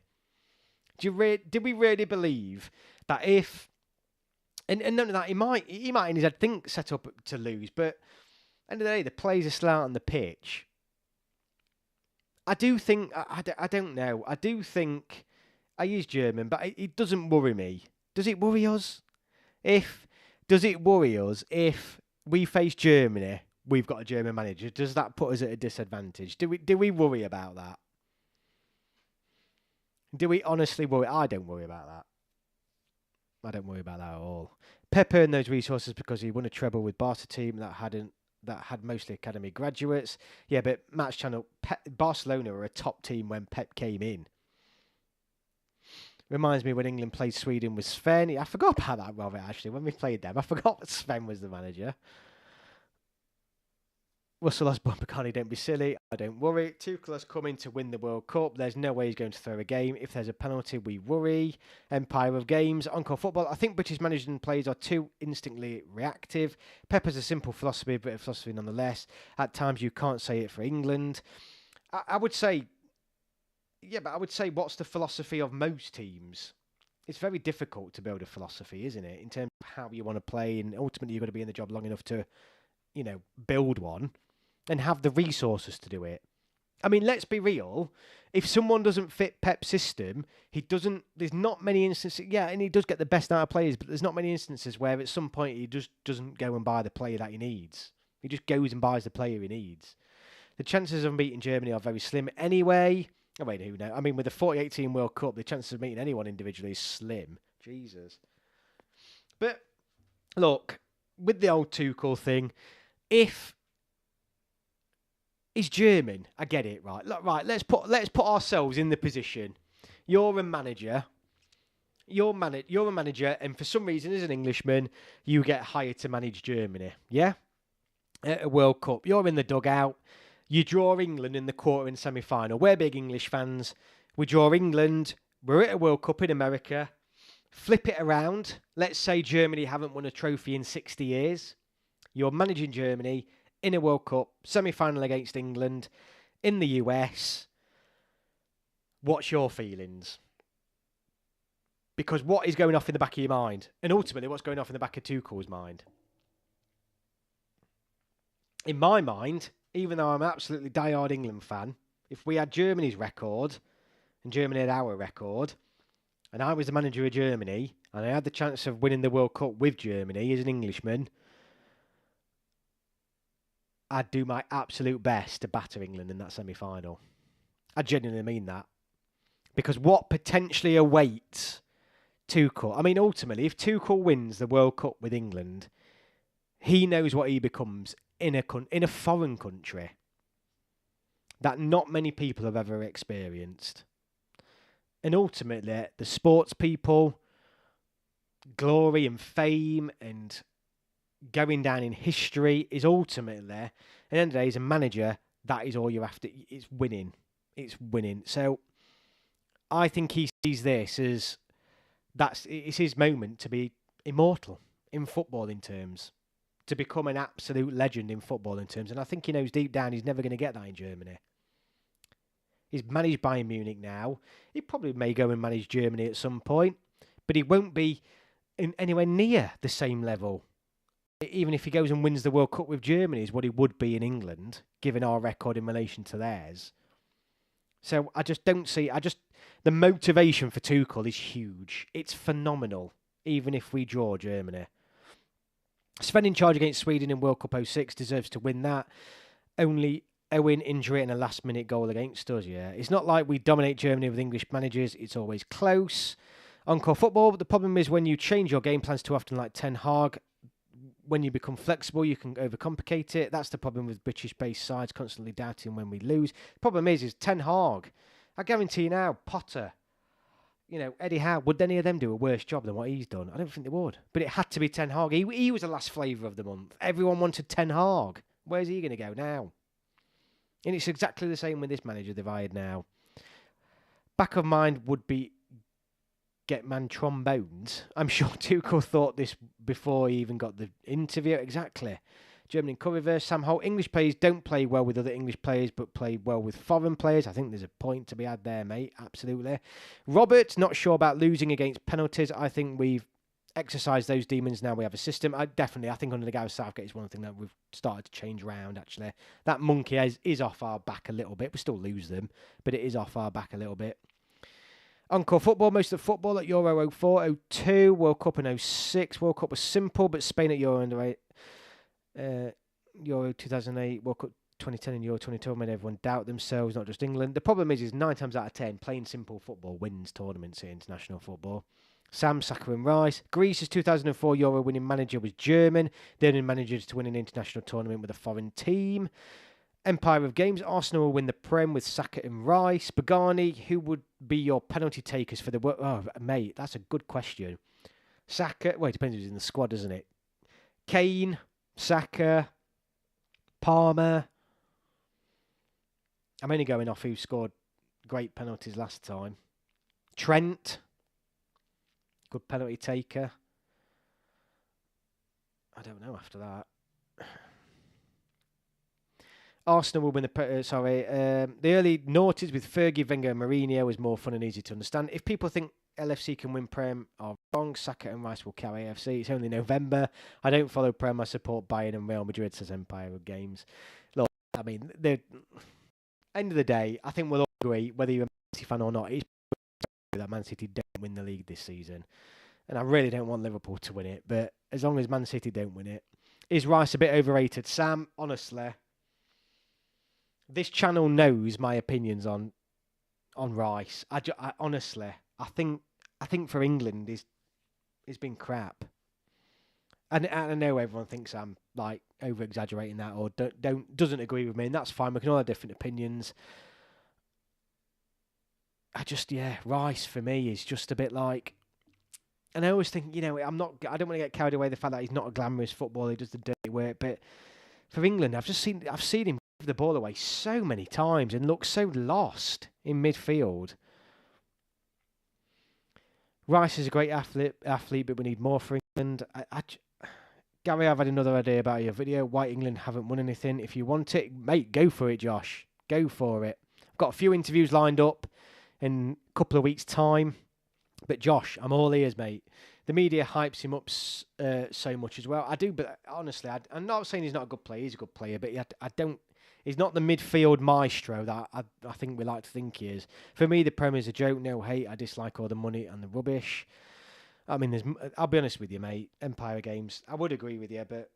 Did we really believe that if And none of that, he might in his head think set up to lose, but end of the day, the players are still out on the pitch. I do think, I don't know, I do think, I use German, but it doesn't worry me. Does it worry us? Does it worry us if we face Germany, we've got a German manager? Does that put us at a disadvantage? Do we worry about that? Do we honestly worry? I don't worry about that. I don't worry about that at all. Pep earned those resources because he won a treble with Barca team that had mostly academy graduates. Yeah, but Match Channel, Barcelona were a top team when Pep came in. Reminds me when England played Sweden with Sven. I forgot about that, Robert, actually. When we played them, I forgot that Sven was the manager. Russell Osborne, Bacardi, don't be silly. I don't worry. Tuchel has come in to win the World Cup. There's no way he's going to throw a game. If there's a penalty, we worry. Empire of games. Encore football. I think British managers and players are too instinctively reactive. Pep has a simple philosophy, but a philosophy nonetheless. At times, you can't say it for England. I would say, yeah, but I would say what's the philosophy of most teams? It's very difficult to build a philosophy, isn't it? In terms of how you want to play, and ultimately you've got to be in the job long enough to, build one. And have the resources to do it. I mean, let's be real. If someone doesn't fit Pep's system, there's not many instances. Yeah, and he does get the best out of players, but there's not many instances where at some point he just doesn't go and buy the player that he needs. He just goes and buys the player he needs. The chances of beating Germany are very slim anyway. I mean, who knows? I mean, with the 2018 World Cup, the chances of meeting anyone individually is slim. Jesus. But, look, with the old Tuchel thing, if he's German, I get it, right? Look, right, let's put ourselves in the position. You're a manager. You're a manager, and for some reason, as an Englishman, you get hired to manage Germany. Yeah, at a World Cup, you're in the dugout. You draw England in the quarter and semi-final. We're big English fans. We draw England. We're at a World Cup in America. Flip it around. Let's say Germany haven't won a trophy in 60 years. You're managing Germany in a World Cup, semi-final against England, in the US. What's your feelings? Because what is going off in the back of your mind? And ultimately, what's going off in the back of Tuchel's mind? In my mind, even though I'm an absolutely diehard England fan, if we had Germany's record, and Germany had our record, and I was the manager of Germany, and I had the chance of winning the World Cup with Germany as an Englishman, I'd do my absolute best to batter England in that semi-final. I genuinely mean that. Because what potentially awaits Tuchel... I mean, ultimately, if Tuchel wins the World Cup with England, he knows what he becomes in a foreign country that not many people have ever experienced. And ultimately, the sports people, glory and fame and going down in history is ultimately, at the end of the day, as a manager, that is all you're after. It's winning. It's winning. So I think he sees this as it's his moment to be immortal in footballing terms, to become an absolute legend in footballing terms. And I think he knows deep down he's never going to get that in Germany. He's managed Bayern Munich now. He probably may go and manage Germany at some point, but he won't be anywhere near the same level. Even if he goes and wins the World Cup with Germany, is what he would be in England, given our record in relation to theirs. So I just don't see... the motivation for Tuchel is huge. It's phenomenal, even if we draw Germany. Sven in charge against Sweden in World Cup 06 deserves to win that. Only Owen injury and a last-minute goal against us, yeah. It's not like we dominate Germany with English managers. It's always close. Encore football, but the problem is when you change your game plans too often, like Ten Hag, when you become flexible, you can overcomplicate it. That's the problem with British-based sides constantly doubting when we lose. The problem is Ten Hag. I guarantee you now, Potter, Eddie Howe, would any of them do a worse job than what he's done? I don't think they would. But it had to be Ten Hag. He was the last flavour of the month. Everyone wanted Ten Hag. Where's he going to go now? And it's exactly the same with this manager they've hired now. Back of mind would be get man trombones. I'm sure Tuchel thought this before he even got the interview. Exactly. German cover, Sam Holt. English players don't play well with other English players, but play well with foreign players. I think there's a point to be had there, mate. Absolutely. Robert, not sure about losing against penalties. I think we've exercise those demons. Now we have a system. I think under the Gareth Southgate is one thing that we've started to change around, actually. That monkey is off our back a little bit. We still lose them, but it is off our back a little bit. Encore football, most of the football at Euro 04, 02, World Cup in 06. World Cup was simple, but Spain at Euro under 8, Euro 2008, World Cup 2010 and Euro 2012 made everyone doubt themselves, not just England. The problem is 9 times out of 10, playing simple football wins tournaments in international football. Sam, Saka and Rice. Greece's 2004 Euro winning manager was German. The only managers to win an international tournament with a foreign team. Empire of Games. Arsenal will win the Prem with Saka and Rice. Pagani, who would be your penalty takers for the... Oh, mate, that's a good question. Saka... Well, it depends who's in the squad, doesn't it? Kane, Saka, Palmer. I'm only going off who scored great penalties last time. Trent. Good penalty taker. I don't know after that. Arsenal will win the... the early noughties with Fergie, Wenger and Mourinho was more fun and easy to understand. If people think LFC can win Prem are wrong, Saka and Rice will carry AFC. It's only November. I don't follow Prem. I support Bayern and Real Madrid, says Empire of Games. Look, I mean, the end of the day, I think we'll all agree, whether you're a Man City fan or not, it's that Man City don't win the league this season. And I really don't want Liverpool to win it, but as long as Man City don't win it. Is Rice a bit overrated? Sam, honestly, this channel knows my opinions on Rice. I honestly, I think for England it's been crap. And I know everyone thinks I'm like over exaggerating that or doesn't agree with me, and that's fine. We can all have different opinions. Rice for me is just a bit like, and I always think, I don't want to get carried away with the fact that he's not a glamorous footballer, he does the dirty work, but for England, I've seen him give the ball away so many times and look so lost in midfield. Rice is a great athlete, but we need more for England. Gary, I've had another idea about your video. Why England haven't won anything. If you want it, mate, go for it, Josh. Go for it. I've got a few interviews lined up in a couple of weeks' time. But Josh, I'm all ears, mate. The media hypes him up so much as well. I do, but honestly, I'm not saying he's not a good player. He's a good player, but he's not the midfield maestro that I think we like to think he is. For me, the Premier is a joke. No hate. I dislike all the money and the rubbish. I mean, I'll be honest with you, mate. Empire Games, I would agree with you, but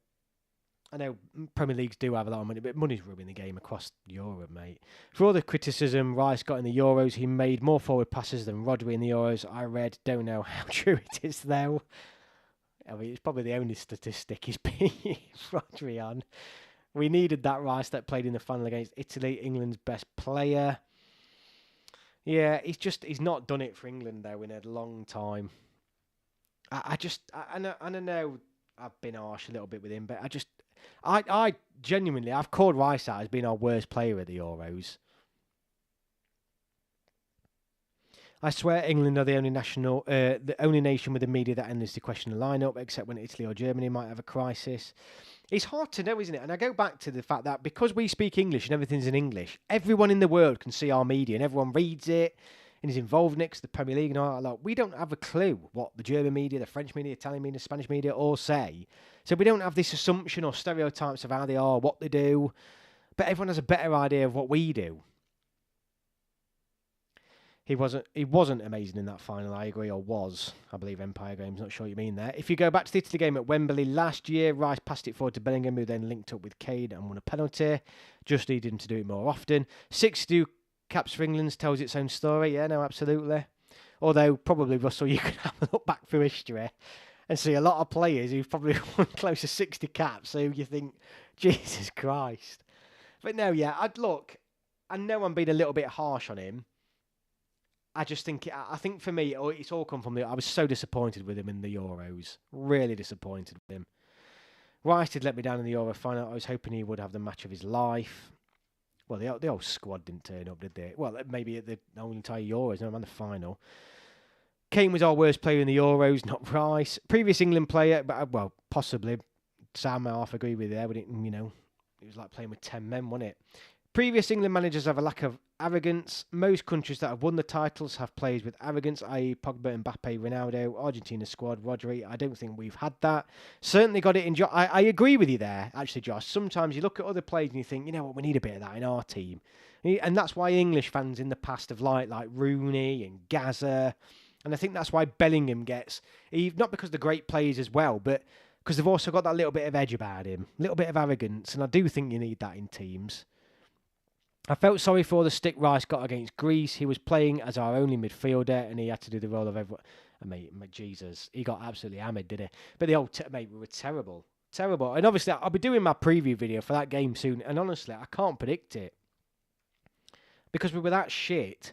I know Premier Leagues do have a lot of money, but money's ruining the game across Europe, mate. For all the criticism Rice got in the Euros, he made more forward passes than Rodri in the Euros. I read, don't know how true it is, though. I mean, it's probably the only statistic he's beat Rodri on. We needed that Rice that played in the final against Italy, England's best player. Yeah, he's not done it for England, though, in a long time. I know I've been harsh a little bit with him, but I genuinely, I've called Rice out as being our worst player at the Euros. I swear England are the only nation with a media that endlessly question the lineup, except when Italy or Germany might have a crisis. It's hard to know, isn't it? And I go back to the fact that because we speak English and everything's in English, everyone in the world can see our media and everyone reads it and is involved in it, 'cause the Premier League and all that. We don't have a clue what the German media, the French media, Italian media, Spanish media all say. So we don't have this assumption or stereotypes of how they are, what they do. But everyone has a better idea of what we do. He wasn't amazing in that final, I agree, or was. I believe Empire Games, not sure what you mean there. If you go back to the Italy game at Wembley last year, Rice passed it forward to Bellingham, who then linked up with Cade and won a penalty. Just needed him to do it more often. 6-2 caps for England tells its own story. Yeah, no, absolutely. Although, probably, Russell, you can have a look back through history and see a lot of players who've probably won close to 60 caps, so you think, Jesus Christ. But no, yeah, I know I'm being a little bit harsh on him. I think for me, it's all come from I was so disappointed with him in the Euros. Really disappointed with him. Rice did let me down in the Euro final. I was hoping he would have the match of his life. Well, the whole squad didn't turn up, did they? Well, maybe at the whole entire Euros, never mind the final. Kane was our worst player in the Euros, not Rice. Previous England player, but well, possibly. Sam, I half agree with you there, but it was like playing with 10 men, wasn't it? Previous England managers have a lack of arrogance. Most countries that have won the titles have players with arrogance, i.e. Pogba, Mbappe, Ronaldo, Argentina squad, Rodri. I don't think we've had that. Certainly got it in... I agree with you there, actually, Josh. Sometimes you look at other players and you think, you know what, we need a bit of that in our team. And that's why English fans in the past have liked like Rooney and Gaza. And I think that's why Bellingham gets... Not because they're great players as well, but because they've also got that little bit of edge about him. A little bit of arrogance. And I do think you need that in teams. I felt sorry for the stick Rice got against Greece. He was playing as our only midfielder and he had to do the role of everyone. Mate, Jesus, he got absolutely hammered, did he? But the old mate, we were terrible. Terrible. And obviously, I'll be doing my preview video for that game soon. And honestly, I can't predict it. Because we were that shit.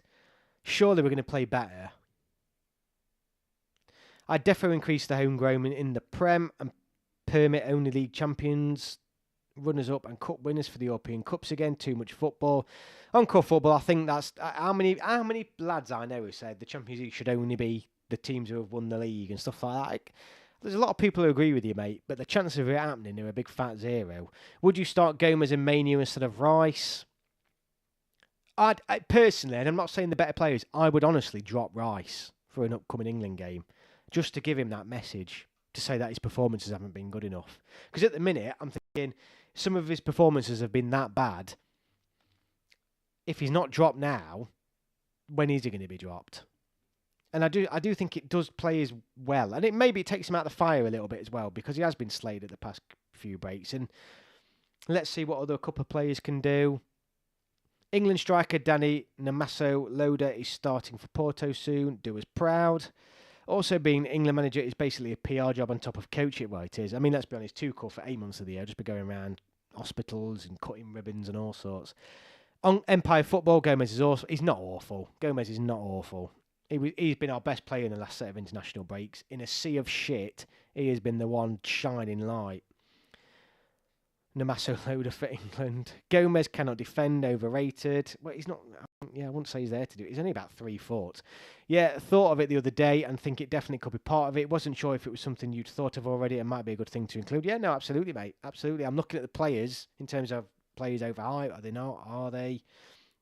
Surely we're going to play better. I'd definitely increase the homegrown in the Prem and permit only league champions, runners-up and cup winners for the European Cups again. Too much football. Encore football, I think that's... How many lads I know who said the Champions League should only be the teams who have won the league and stuff like that. There's a lot of people who agree with you, mate, but the chances of it happening are a big fat zero. Would you start Gomez and Manu instead of Rice? I personally, and I'm not saying the better players, I would honestly drop Rice for an upcoming England game just to give him that message, to say that his performances haven't been good enough. Because at the minute, I'm thinking some of his performances have been that bad. If he's not dropped now, when is he going to be dropped? And I do think it does players well. And maybe it takes him out of the fire a little bit as well, because he has been slayed at the past few breaks. And let's see what other couple of players can do. England striker Danny Namaso Loader is starting for Porto soon. Do us proud. Also, being England manager is basically a PR job on top of coaching. Well, it is. I mean, let's be honest, Tuchel for 8 months of the year, just be going around hospitals and cutting ribbons and all sorts. On Empire Football, Gomez is awful. He's not awful. Gomez is not awful. He's been our best player in the last set of international breaks. In a sea of shit, he has been the one shining light. Namaso Loader for England. Gomez cannot defend, overrated. Well, he's not... Yeah, I wouldn't say he's there to do it. He's only about 3 foot. Yeah, thought of it the other day and think it definitely could be part of it. Wasn't sure if it was something you'd thought of already. It might be a good thing to include. Yeah, no, absolutely, mate. Absolutely. I'm looking at the players in terms of players overhyped. Are they not? Are they?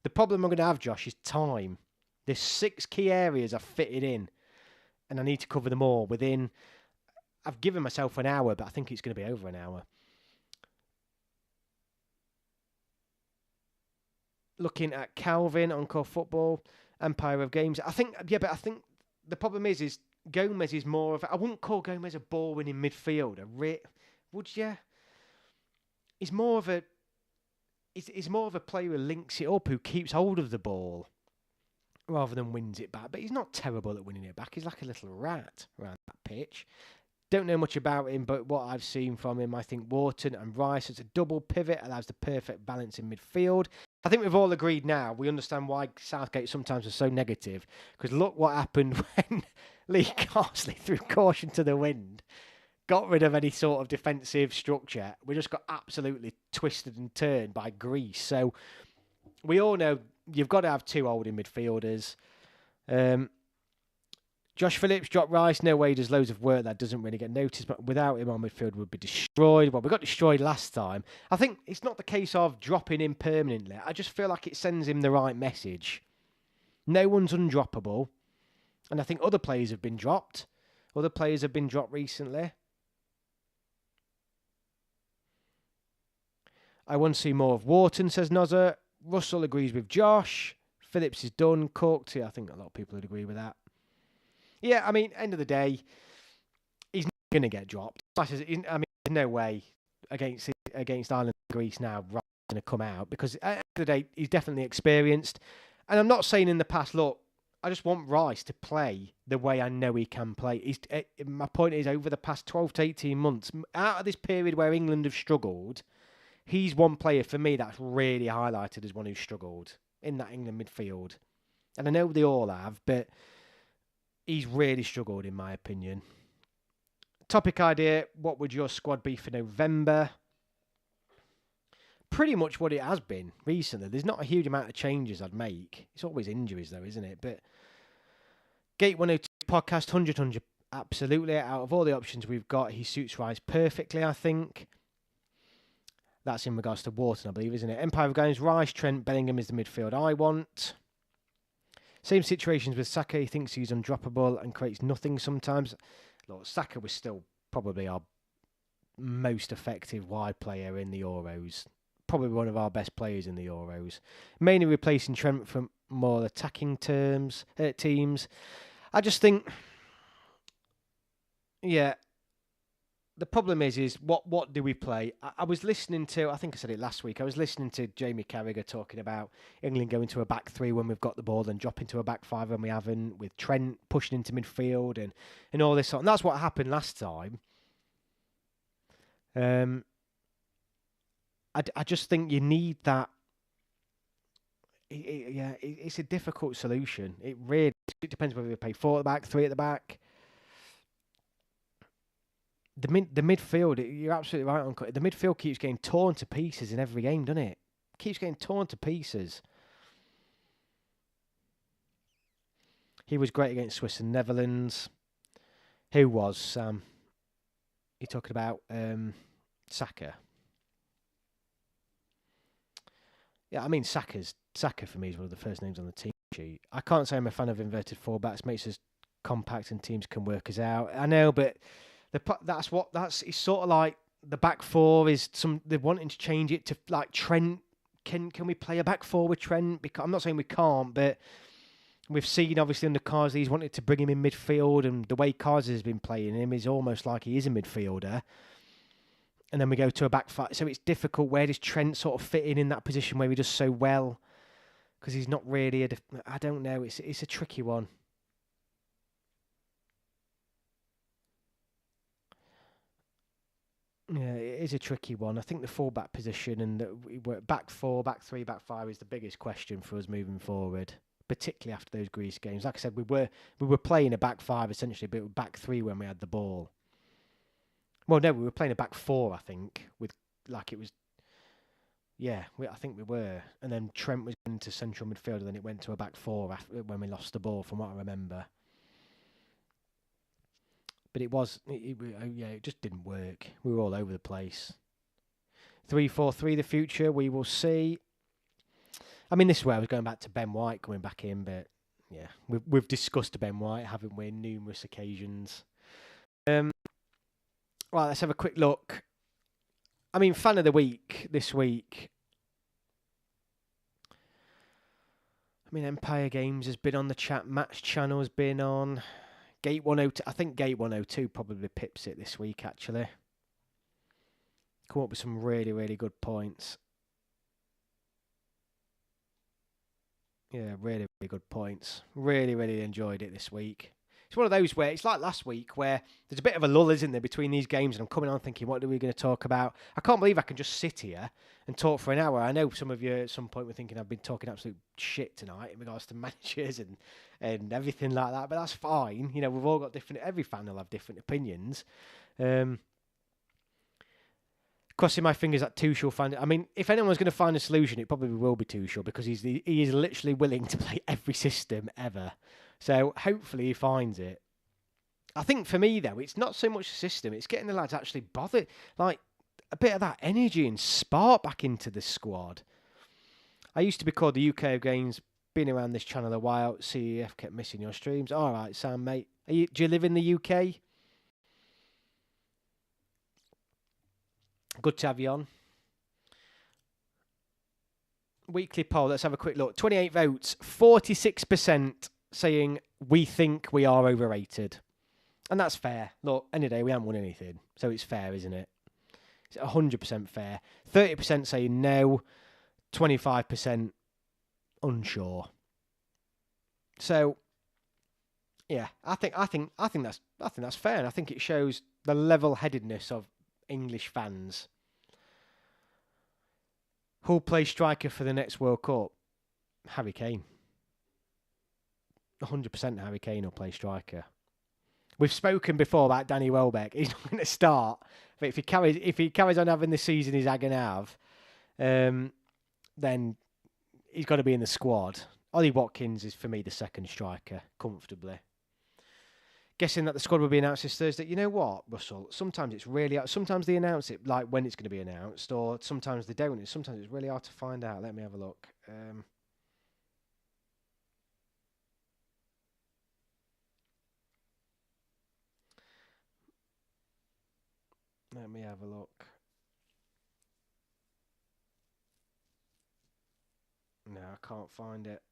The problem I'm going to have, Josh, is time. There's 6 key areas I've fitted in and I need to cover them all within... I've given myself an hour, but I think it's going to be over an hour. Looking at Calvin, Encore Football, Empire of Games. I think the problem is Gomez is more of... I wouldn't call Gomez a ball-winning midfielder. Would you? He's more of a... He's more of a player who links it up, who keeps hold of the ball rather than wins it back. But he's not terrible at winning it back. He's like a little rat around that pitch. Don't know much about him, but what I've seen from him, I think Wharton and Rice, it's a double pivot, allows the perfect balance in midfield. I think we've all agreed now, we understand why Southgate sometimes is so negative, because look what happened when Lee Carsley threw caution to the wind, got rid of any sort of defensive structure. We just got absolutely twisted and turned by Greece. So we all know you've got to have 2 holding midfielders. Josh Phillips dropped Rice. No way he does loads of work that doesn't really get noticed, but without him, our midfield would be destroyed. Well, we got destroyed last time. I think it's not the case of dropping him permanently. I just feel like it sends him the right message. No one's undroppable. And I think other players have been dropped. Other players have been dropped recently. I want to see more of Wharton, says Nozza. Russell agrees with Josh. Phillips is done, cooked. Yeah, I think a lot of people would agree with that. Yeah, I mean, end of the day, he's not going to get dropped. I mean, there's no way against Ireland and Greece now Rice is going to come out, because at the end of the day, he's definitely experienced. And I'm not saying in the past, look, I just want Rice to play the way I know he can play. My point is, over the past 12 to 18 months, out of this period where England have struggled, he's one player for me that's really highlighted as one who's struggled in that England midfield. And I know they all have, but he's really struggled, in my opinion. Topic idea, what would your squad be for November? Pretty much what it has been recently. There's not a huge amount of changes I'd make. It's always injuries, though, isn't it? But Gate 102 podcast, 100, absolutely. Out of all the options we've got, he suits Rice perfectly, I think. That's in regards to Wharton, I believe, isn't it? Empire of Games, Rice, Trent, Bellingham is the midfield I want. Same situations with Saka. He thinks he's undroppable and creates nothing sometimes. Look, Saka was still probably our most effective wide player in the Euros. Probably one of our best players in the Euros. Mainly replacing Trent from more attacking teams. I just think, yeah, the problem is what do we play? I was listening to, I think I said it last week, I was listening to Jamie Carragher talking about England going to a back three when we've got the ball and dropping to a back five when we haven't, with Trent pushing into midfield and all this. And that's what happened last time. I just think you need that. It's a difficult solution. It depends whether we play 4 at the back, 3 at the back. The midfield, you're absolutely right on. The midfield keeps getting torn to pieces in every game, doesn't it? Keeps getting torn to pieces. He was great against Swiss and Netherlands. Who was Sam? You're talking about Saka. Yeah, I mean Saka for me is one of the first names on the team sheet. I can't say I'm a fan of inverted fullbacks. Makes us compact and teams can work us out. I know, but it's sort of like the back four is they're wanting to change it to like Trent. Can we play a back four with Trent? Because I'm not saying we can't, but we've seen obviously under Carsley he's wanted to bring him in midfield, and the way Carsley has been playing him is almost like he is a midfielder. And then we go to a back five, so it's difficult. Where does Trent sort of fit in that position where he does so well? Because he's not really I don't know. It's a tricky one. Yeah, it is a tricky one. I think the full-back position and the back 4, back 3, back 5 is the biggest question for us moving forward, particularly after those Greece games. Like I said, we were playing a back 5 essentially, but back 3 when we had the ball. Well, no, we were playing a back 4, I think, with like it was. Yeah, I think we were, and then Trent was into central midfield, and then it went to a back 4 when we lost the ball, from what I remember. But it just didn't work. We were all over the place. 3-4-3 the future, we will see. I mean, this is where I was going back to Ben White coming back in, but yeah, we've discussed Ben White, haven't we, on numerous occasions. Right, let's have a quick look. I mean, fan of the week this week. I mean, Empire Games has been on the chat. Match Channel has been on. Gate 102. I think Gate 102 probably pips it this week, actually. Come up with some really, really good points. Yeah, really, really good points. Really, really enjoyed it this week. It's one of those where it's like last week where there's a bit of a lull, isn't there, between these games, and I'm coming on thinking, what are we going to talk about? I can't believe I can just sit here and talk for an hour. I know some of you at some point were thinking I've been talking absolute shit tonight in regards to managers and everything like that, but that's fine. You know, we've all got every fan will have different opinions. Crossing my fingers that Tuchel find it. I mean, if anyone's going to find a solution, it probably will be Tuchel, because he is literally willing to play every system ever. So hopefully he finds it. I think for me, though, it's not so much the system. It's getting the lads actually bothered. Like, a bit of that energy and spark back into the squad. I used to be called the UK of Games. Been around this channel a while. CEF kept missing your streams. All right, Sam, mate. Do you live in the UK? Good to have you on. Weekly poll. Let's have a quick look. 28 votes. 46% saying we think we are overrated. And that's fair. Look, any day we haven't won anything. So it's fair, isn't it? It's 100% fair. 30% saying no. 25% unsure. So yeah, I think that's fair, and I think it shows the level-headedness of English fans. Who'll play striker for the next World Cup? Harry Kane. 100% Harry Kane will play striker. We've spoken before about Danny Welbeck. He's not going to start, but if he carries on having the season he's going to have, then he's got to be in the squad. Ollie Watkins is for me the second striker, comfortably. Guessing that the squad will be announced this Thursday. You know what, Russell? Sometimes it's really... Sometimes they announce it like when it's going to be announced, or sometimes they don't. Sometimes it's really hard to find out. Let me have a look. Let me have a look. No, I can't find it.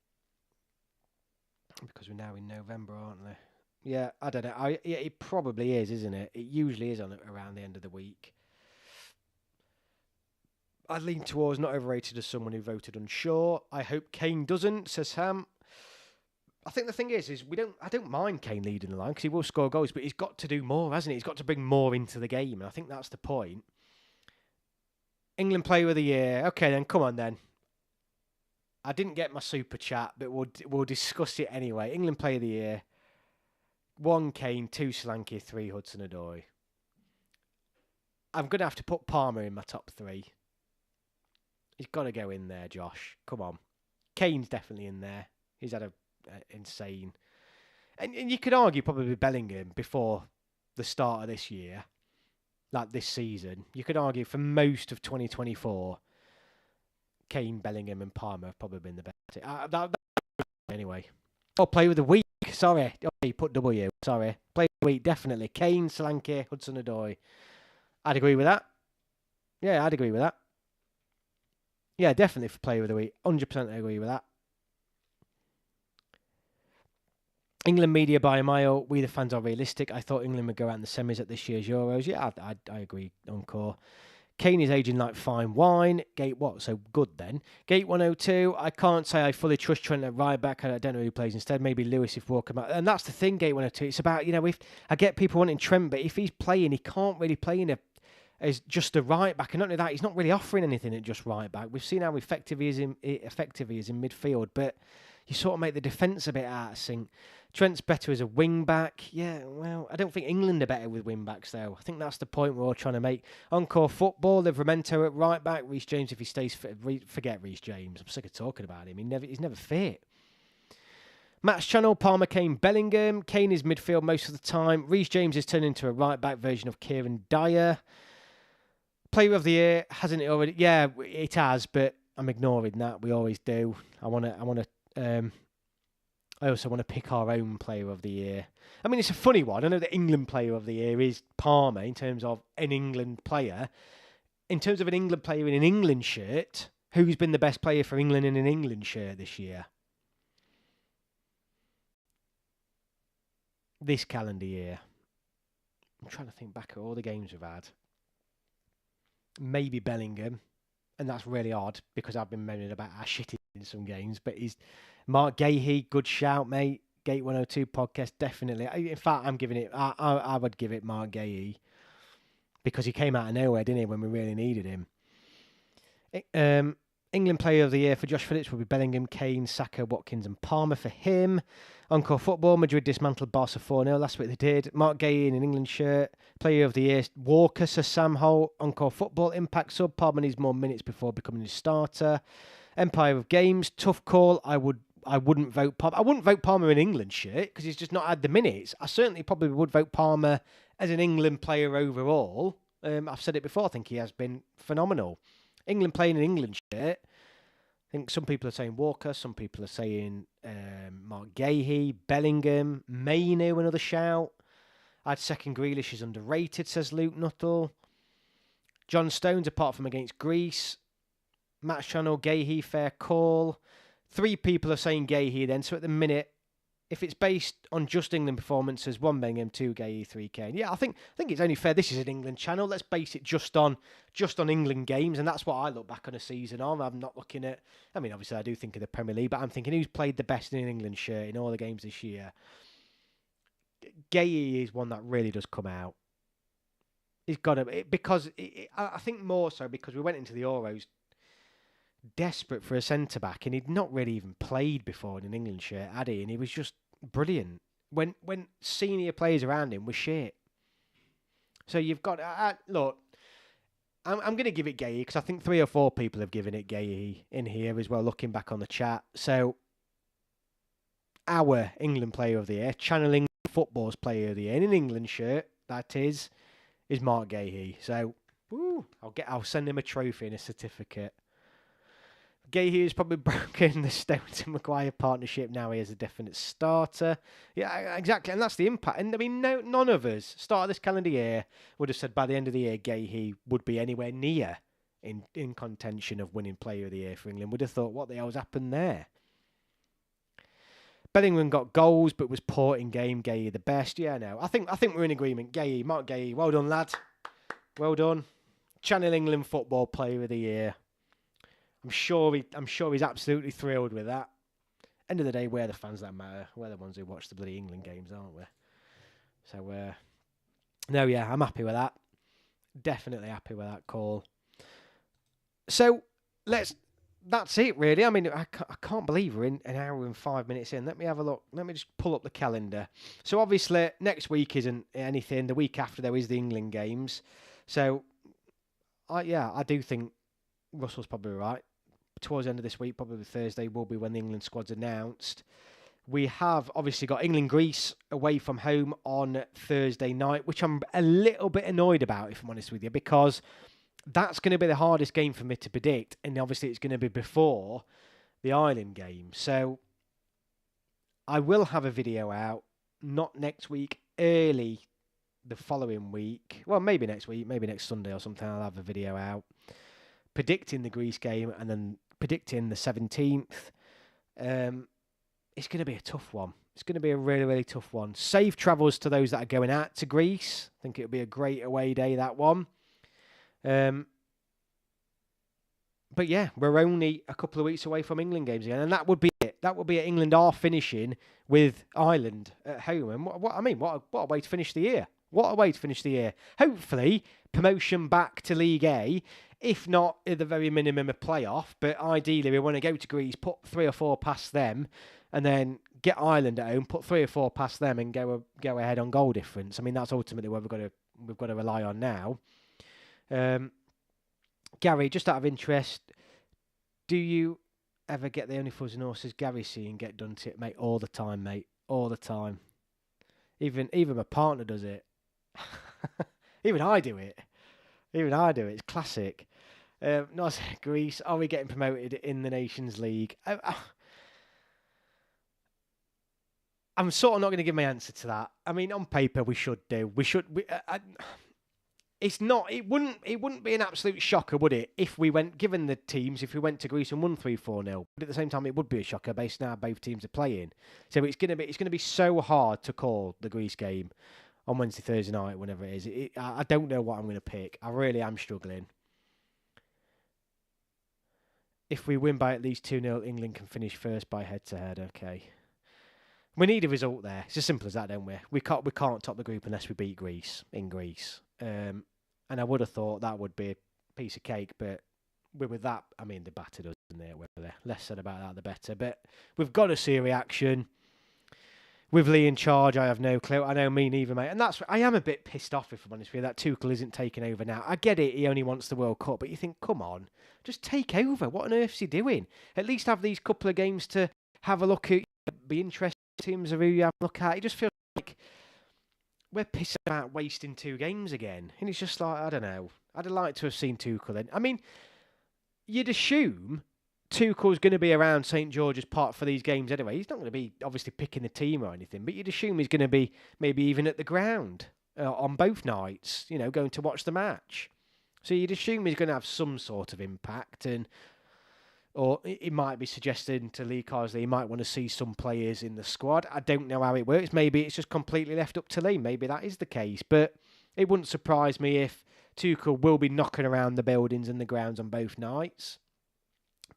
Because we're now in November, aren't we? Yeah, I don't know. Yeah, it probably is, isn't it? It usually is on around the end of the week. I lean towards not overrated as someone who voted unsure. I hope Kane doesn't, says Sam. I think the thing is I don't mind Kane leading the line because he will score goals, but he's got to do more, hasn't he? He's got to bring more into the game, and I think that's the point. England Player of the Year. Okay, then, come on, then. I didn't get my super chat, but we'll discuss it anyway. England Player of the Year. 1 Kane, 2 Solanke, 3 Hudson-Odoi. I'm going to have to put Palmer in my top 3. He's got to go in there, Josh. Come on. Kane's definitely in there. He's had a insane... And you could argue probably Bellingham before the start of this year, like this season. You could argue for most of 2024, Kane, Bellingham and Palmer have probably been the best. Anyway. Oh, Player of the Week. Sorry. Oh, you put W. Sorry. Player of the Week, definitely. Kane, Solanke, Hudson-Odoi. I'd agree with that. Yeah, I'd agree with that. Yeah, definitely for Player of the Week. 100% I agree with that. England media by a mile. We the fans are realistic. I thought England would go out in the semis at this year's Euros. Yeah, I agree. Encore. Kane is aging like fine wine. Gate what? So good then. Gate 102. I can't say I fully trust Trent at right back. I don't know who plays instead. Maybe Lewis if Walker. And that's the thing. Gate 102. It's about if I get people wanting Trent, but if he's playing, he can't really play in as just a right back. And not only that, he's not really offering anything at just right back. We've seen how effective he is in midfield, but you sort of make the defence a bit out of sync. Trent's better as a wing back. Yeah, well, I don't think England are better with wing backs though. I think that's the point we're all trying to make. Encore football, Livramento at right back. Reece James if he stays fit. Forget Reece James. I'm sick of talking about him. He's never fit. Match channel, Palmer, Kane, Bellingham. Kane is midfield most of the time. Reece James is turned into a right back version of Kieran Dyer. Player of the Year, hasn't it already? Yeah, it has, but I'm ignoring that. We always do. I also want to pick our own Player of the Year. I mean, it's a funny one. I know the England Player of the Year is Palmer in terms of an England player. In terms of an England player in an England shirt, who's been the best player for England in an England shirt this year? This calendar year. I'm trying to think back at all the games we've had. Maybe Bellingham. And that's really odd because I've been moaning about how shit in some games. But he's Mark Gahey, good shout, mate. Gate 102 podcast, definitely. In fact, I'm giving it. I would give it Mark Gahey because he came out of nowhere, didn't he, when we really needed him. England Player of the Year for Josh Phillips will be Bellingham, Kane, Saka, Watkins, and Palmer for him. Encore football, Madrid dismantled Barca 4-0. Last week they did. Mark Gahey in an England shirt. Player of the Year, Walker, Sir Sam Holt. Encore football, impact sub. Palmer needs more minutes before becoming a starter. Empire of Games, tough call. I wouldn't vote Palmer. I wouldn't vote Palmer in England shirt because he's just not had the minutes. I certainly probably would vote Palmer as an England player overall. I've said it before. I think he has been phenomenal. England playing an England shirt. I think some people are saying Walker, some people are saying Mark Gahey, Bellingham, Mainu, another shout. I'd second Grealish is underrated, says Luke Nuttall. John Stones, apart from against Greece. Match channel, Gahey, fair call. 3 people are saying Gahey then, so at the minute, if it's based on just England performances, 1 Bellingham, 2 Gahey, 3 Kane. Yeah, I think it's only fair. This is an England channel. Let's base it just on England games, and that's what I look back on a season on. I'm not looking at. I mean, obviously, I do think of the Premier League, but I'm thinking who's played the best in an England shirt in all the games this year. Gahey is one that really does come out. He's got to because I think more so because we went into the Euros desperate for a centre back, and he'd not really even played before in an England shirt, had he? And he was just brilliant. When senior players around him were shit. So you've got look. I'm going to give it Gahey because I think 3 or 4 people have given it Gahey in here as well. Looking back on the chat, so our England Player of the Year, channeling football's player of the year, in an England shirt, that is Mark Gahey. So, I'll send him a trophy and a certificate. Gahey has probably broken the Stones and Maguire partnership. Now he is a definite starter. Yeah, exactly. And that's the impact. And I mean, none of us, start of this calendar year, would have said by the end of the year, Gahey would be anywhere near in contention of winning player of the year for England. Would have thought, what the hell's happened there? Bellingham got goals, but was poor in game. Gahey the best. Yeah, no. I think we're in agreement. Gahey, Mark Gahey, well done, lad. Well done. Channel England football player of the year. I'm sure he's absolutely thrilled with that. End of the day, we're the fans that matter. We're the ones who watch the bloody England games, aren't we? So, no, yeah, I'm happy with that. Definitely happy with that call. So, that's it, really. I mean, I can't believe we're in an hour and 5 minutes in. Let me have a look. Let me just pull up the calendar. So, obviously, next week isn't anything. The week after, there is the England games. So, I do think Russell's probably right. Towards the end of this week, probably Thursday, will be when the England squad's announced. We have obviously got England-Greece away from home on Thursday night, which I'm a little bit annoyed about, if I'm honest with you, because that's going to be the hardest game for me to predict, and obviously it's going to be before the Ireland game. So I will have a video out, not next week, early the following week. Well, maybe next week, maybe next Sunday or something, I'll have a video out predicting the Greece game and then predicting the 17th. It's going to be a tough one. It's going to be a really, really tough one. Safe travels to those that are going out to Greece. I think it'll be a great away day, that one. But yeah, we're only a couple of weeks away from England games again, and that would be it. That would be it. England are finishing with Ireland at home. And what a way to finish the year. What a way to finish the year. Hopefully, promotion back to League A. If not, at the very minimum, a playoff. But ideally, we want to go to Greece, put 3 or 4 past them, and then get Ireland at home, put 3 or 4 past them, and go ahead on goal difference. I mean, that's ultimately what we've got to rely on now. Gary, just out of interest, do you ever get the Only Fools and Horses Gary scene get done to it, mate? All the time, mate. All the time. Even my partner does it. Even I do it. It's classic. Not Greece. Are we getting promoted in the Nations League? I'm sort of not going to give my answer to that. I mean, on paper, we should do. It's not. It wouldn't be an absolute shocker, would it? If we went, given the teams, if we went to Greece and won 3-4-0. But at the same time, it would be a shocker based on how both teams are playing. So it's going to be so hard to call the Greece game on Wednesday, Thursday night, whenever it is. I don't know what I'm going to pick. I really am struggling. If we win by at least 2-0, England can finish first by head-to-head. Okay. We need a result there. It's as simple as that, don't we? We can't top the group unless we beat Greece in Greece. And I would have thought that would be a piece of cake, but with that, I mean, they battered us, didn't they? The less said about that, the better. But we've got to see a reaction. With Lee in charge, I have no clue. I know me neither, mate. And I am a bit pissed off, if I'm honest with you, that Tuchel isn't taking over now. I get it, he only wants the World Cup, but you think, come on, just take over. What on earth's he doing? At least have these couple of games to have a look at, be interested in teams of who you have a look at. It just feels like we're pissed about wasting 2 games again. And it's just like, I don't know. I'd have liked to have seen Tuchel then. I mean, you'd assume Tuchel's going to be around St George's Park for these games anyway. He's not going to be obviously picking the team or anything, but you'd assume he's going to be maybe even at the ground on both nights, going to watch the match. So you'd assume he's going to have some sort of impact, or he might be suggesting to Lee Carsley he might want to see some players in the squad. I don't know how it works. Maybe it's just completely left up to Lee. Maybe that is the case, but it wouldn't surprise me if Tuchel will be knocking around the buildings and the grounds on both nights.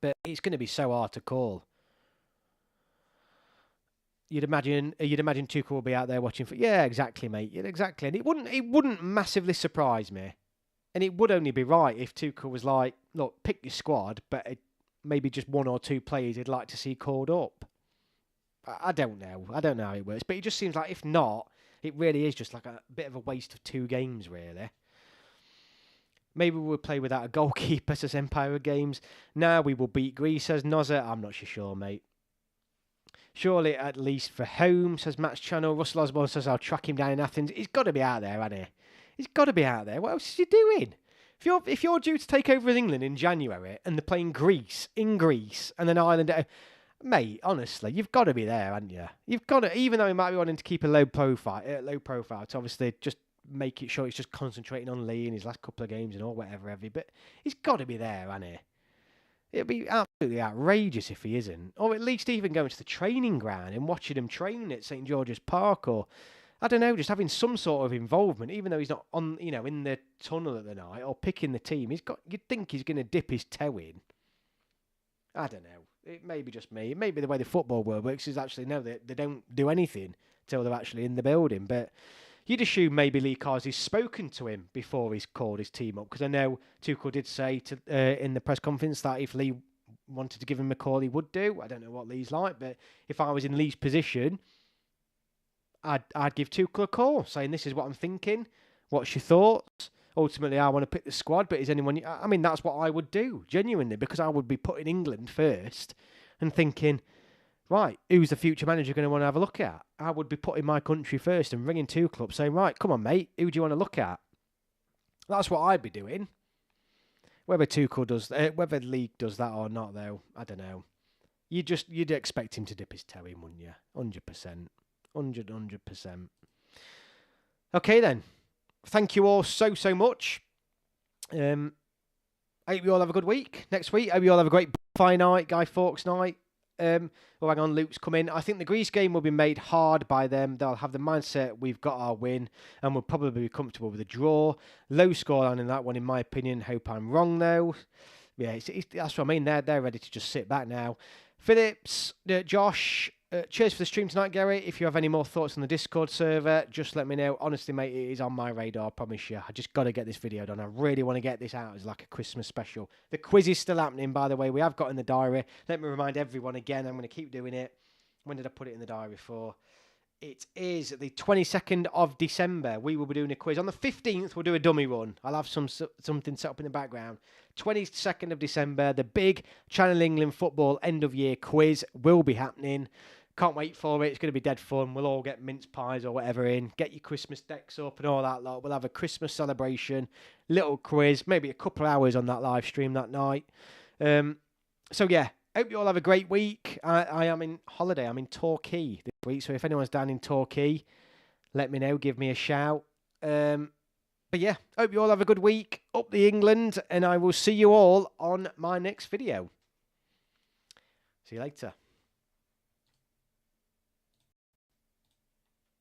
But it's going to be so hard to call. You'd imagine Tuchel will be out there watching for. Yeah, exactly, mate. Yeah, exactly, and it wouldn't massively surprise me, and it would only be right if Tuchel was like, look, pick your squad, but maybe just 1 or 2 players he'd like to see called up. I don't know. I don't know how it works, but it just seems like if not, it really is just like a bit of a waste of 2 games, really. Maybe we'll play without a goalkeeper, says Empire Games. Now we will beat Greece, says Nozza. I'm not sure, mate. Surely at least for home, says Matt's channel. Russell Osborne says I'll track him down in Athens. He's got to be out there, hasn't he? He's got to be out there. What else is he doing? If you're due to take over in England in January and they're playing Greece, in Greece, and then Ireland, mate, honestly, you've got to be there, haven't you? You've got to, even though he might be wanting to keep a low profile, to obviously just make it sure he's just concentrating on Lee in his last couple of games and all whatever, but he's got to be there, hasn't he? It'd be absolutely outrageous if he isn't. Or at least even going to the training ground and watching him train at St George's Park, or, I don't know, just having some sort of involvement, even though he's not on, in the tunnel at the night or picking the team. You'd think he's going to dip his toe in. I don't know. It may be just me. It may be the way the football world works is actually, no, they don't do anything till they're actually in the building. But you'd assume maybe Lee Carsey's spoken to him before he's called his team up, because I know Tuchel did say in the press conference that if Lee wanted to give him a call, he would do. I don't know what Lee's like, but if I was in Lee's position, I'd give Tuchel a call, saying this is what I'm thinking. What's your thoughts? Ultimately, I want to pick the squad, but is anyone... I mean, that's what I would do, genuinely, because I would be putting England first and thinking, right, who's the future manager going to want to have a look at? I would be putting my country first and ringing Tuchel up saying, right, come on, mate, who do you want to look at? That's what I'd be doing. Whether Tuchel does... whether League does that or not, though, I don't know. You'd expect him to dip his toe in, wouldn't you? 100%. 100%. Okay, then. Thank you all so much. I hope you all have a good week. Next week, I hope you all have a great Fire night, Guy Fawkes night. Hang on, Luke's come in. I think the Greece game will be made hard by them. They'll have the mindset we've got our win, and we'll probably be comfortable with a draw. Low scoreline in that one, in my opinion. Hope I'm wrong, though. Yeah, that's what I mean. They're ready to just sit back now. Phillips, Josh... cheers for the stream tonight, Gary. If you have any more thoughts on the Discord server, just let me know. Honestly, mate, it is on my radar, I promise you. I just got to get this video done. I really want to get this out as like a Christmas special. The quiz is still happening, by the way. We have got in the diary. Let me remind everyone again. I'm going to keep doing it. When did I put it in the diary for? It is the 22nd of December. We will be doing a quiz. On the 15th, we'll do a dummy run. I'll have something set up in the background. 22nd of December, the big Channel England football end-of-year quiz will be happening. Can't wait for it. It's going to be dead fun. We'll all get mince pies or whatever in. Get your Christmas decks up and all that lot. We'll have a Christmas celebration, little quiz, maybe a couple of hours on that live stream that night. So, yeah, hope you all have a great week. I am in holiday. I'm in Torquay this week. So if anyone's down in Torquay, let me know. Give me a shout. But, yeah, hope you all have a good week. Up the England. And I will see you all on my next video. See you later.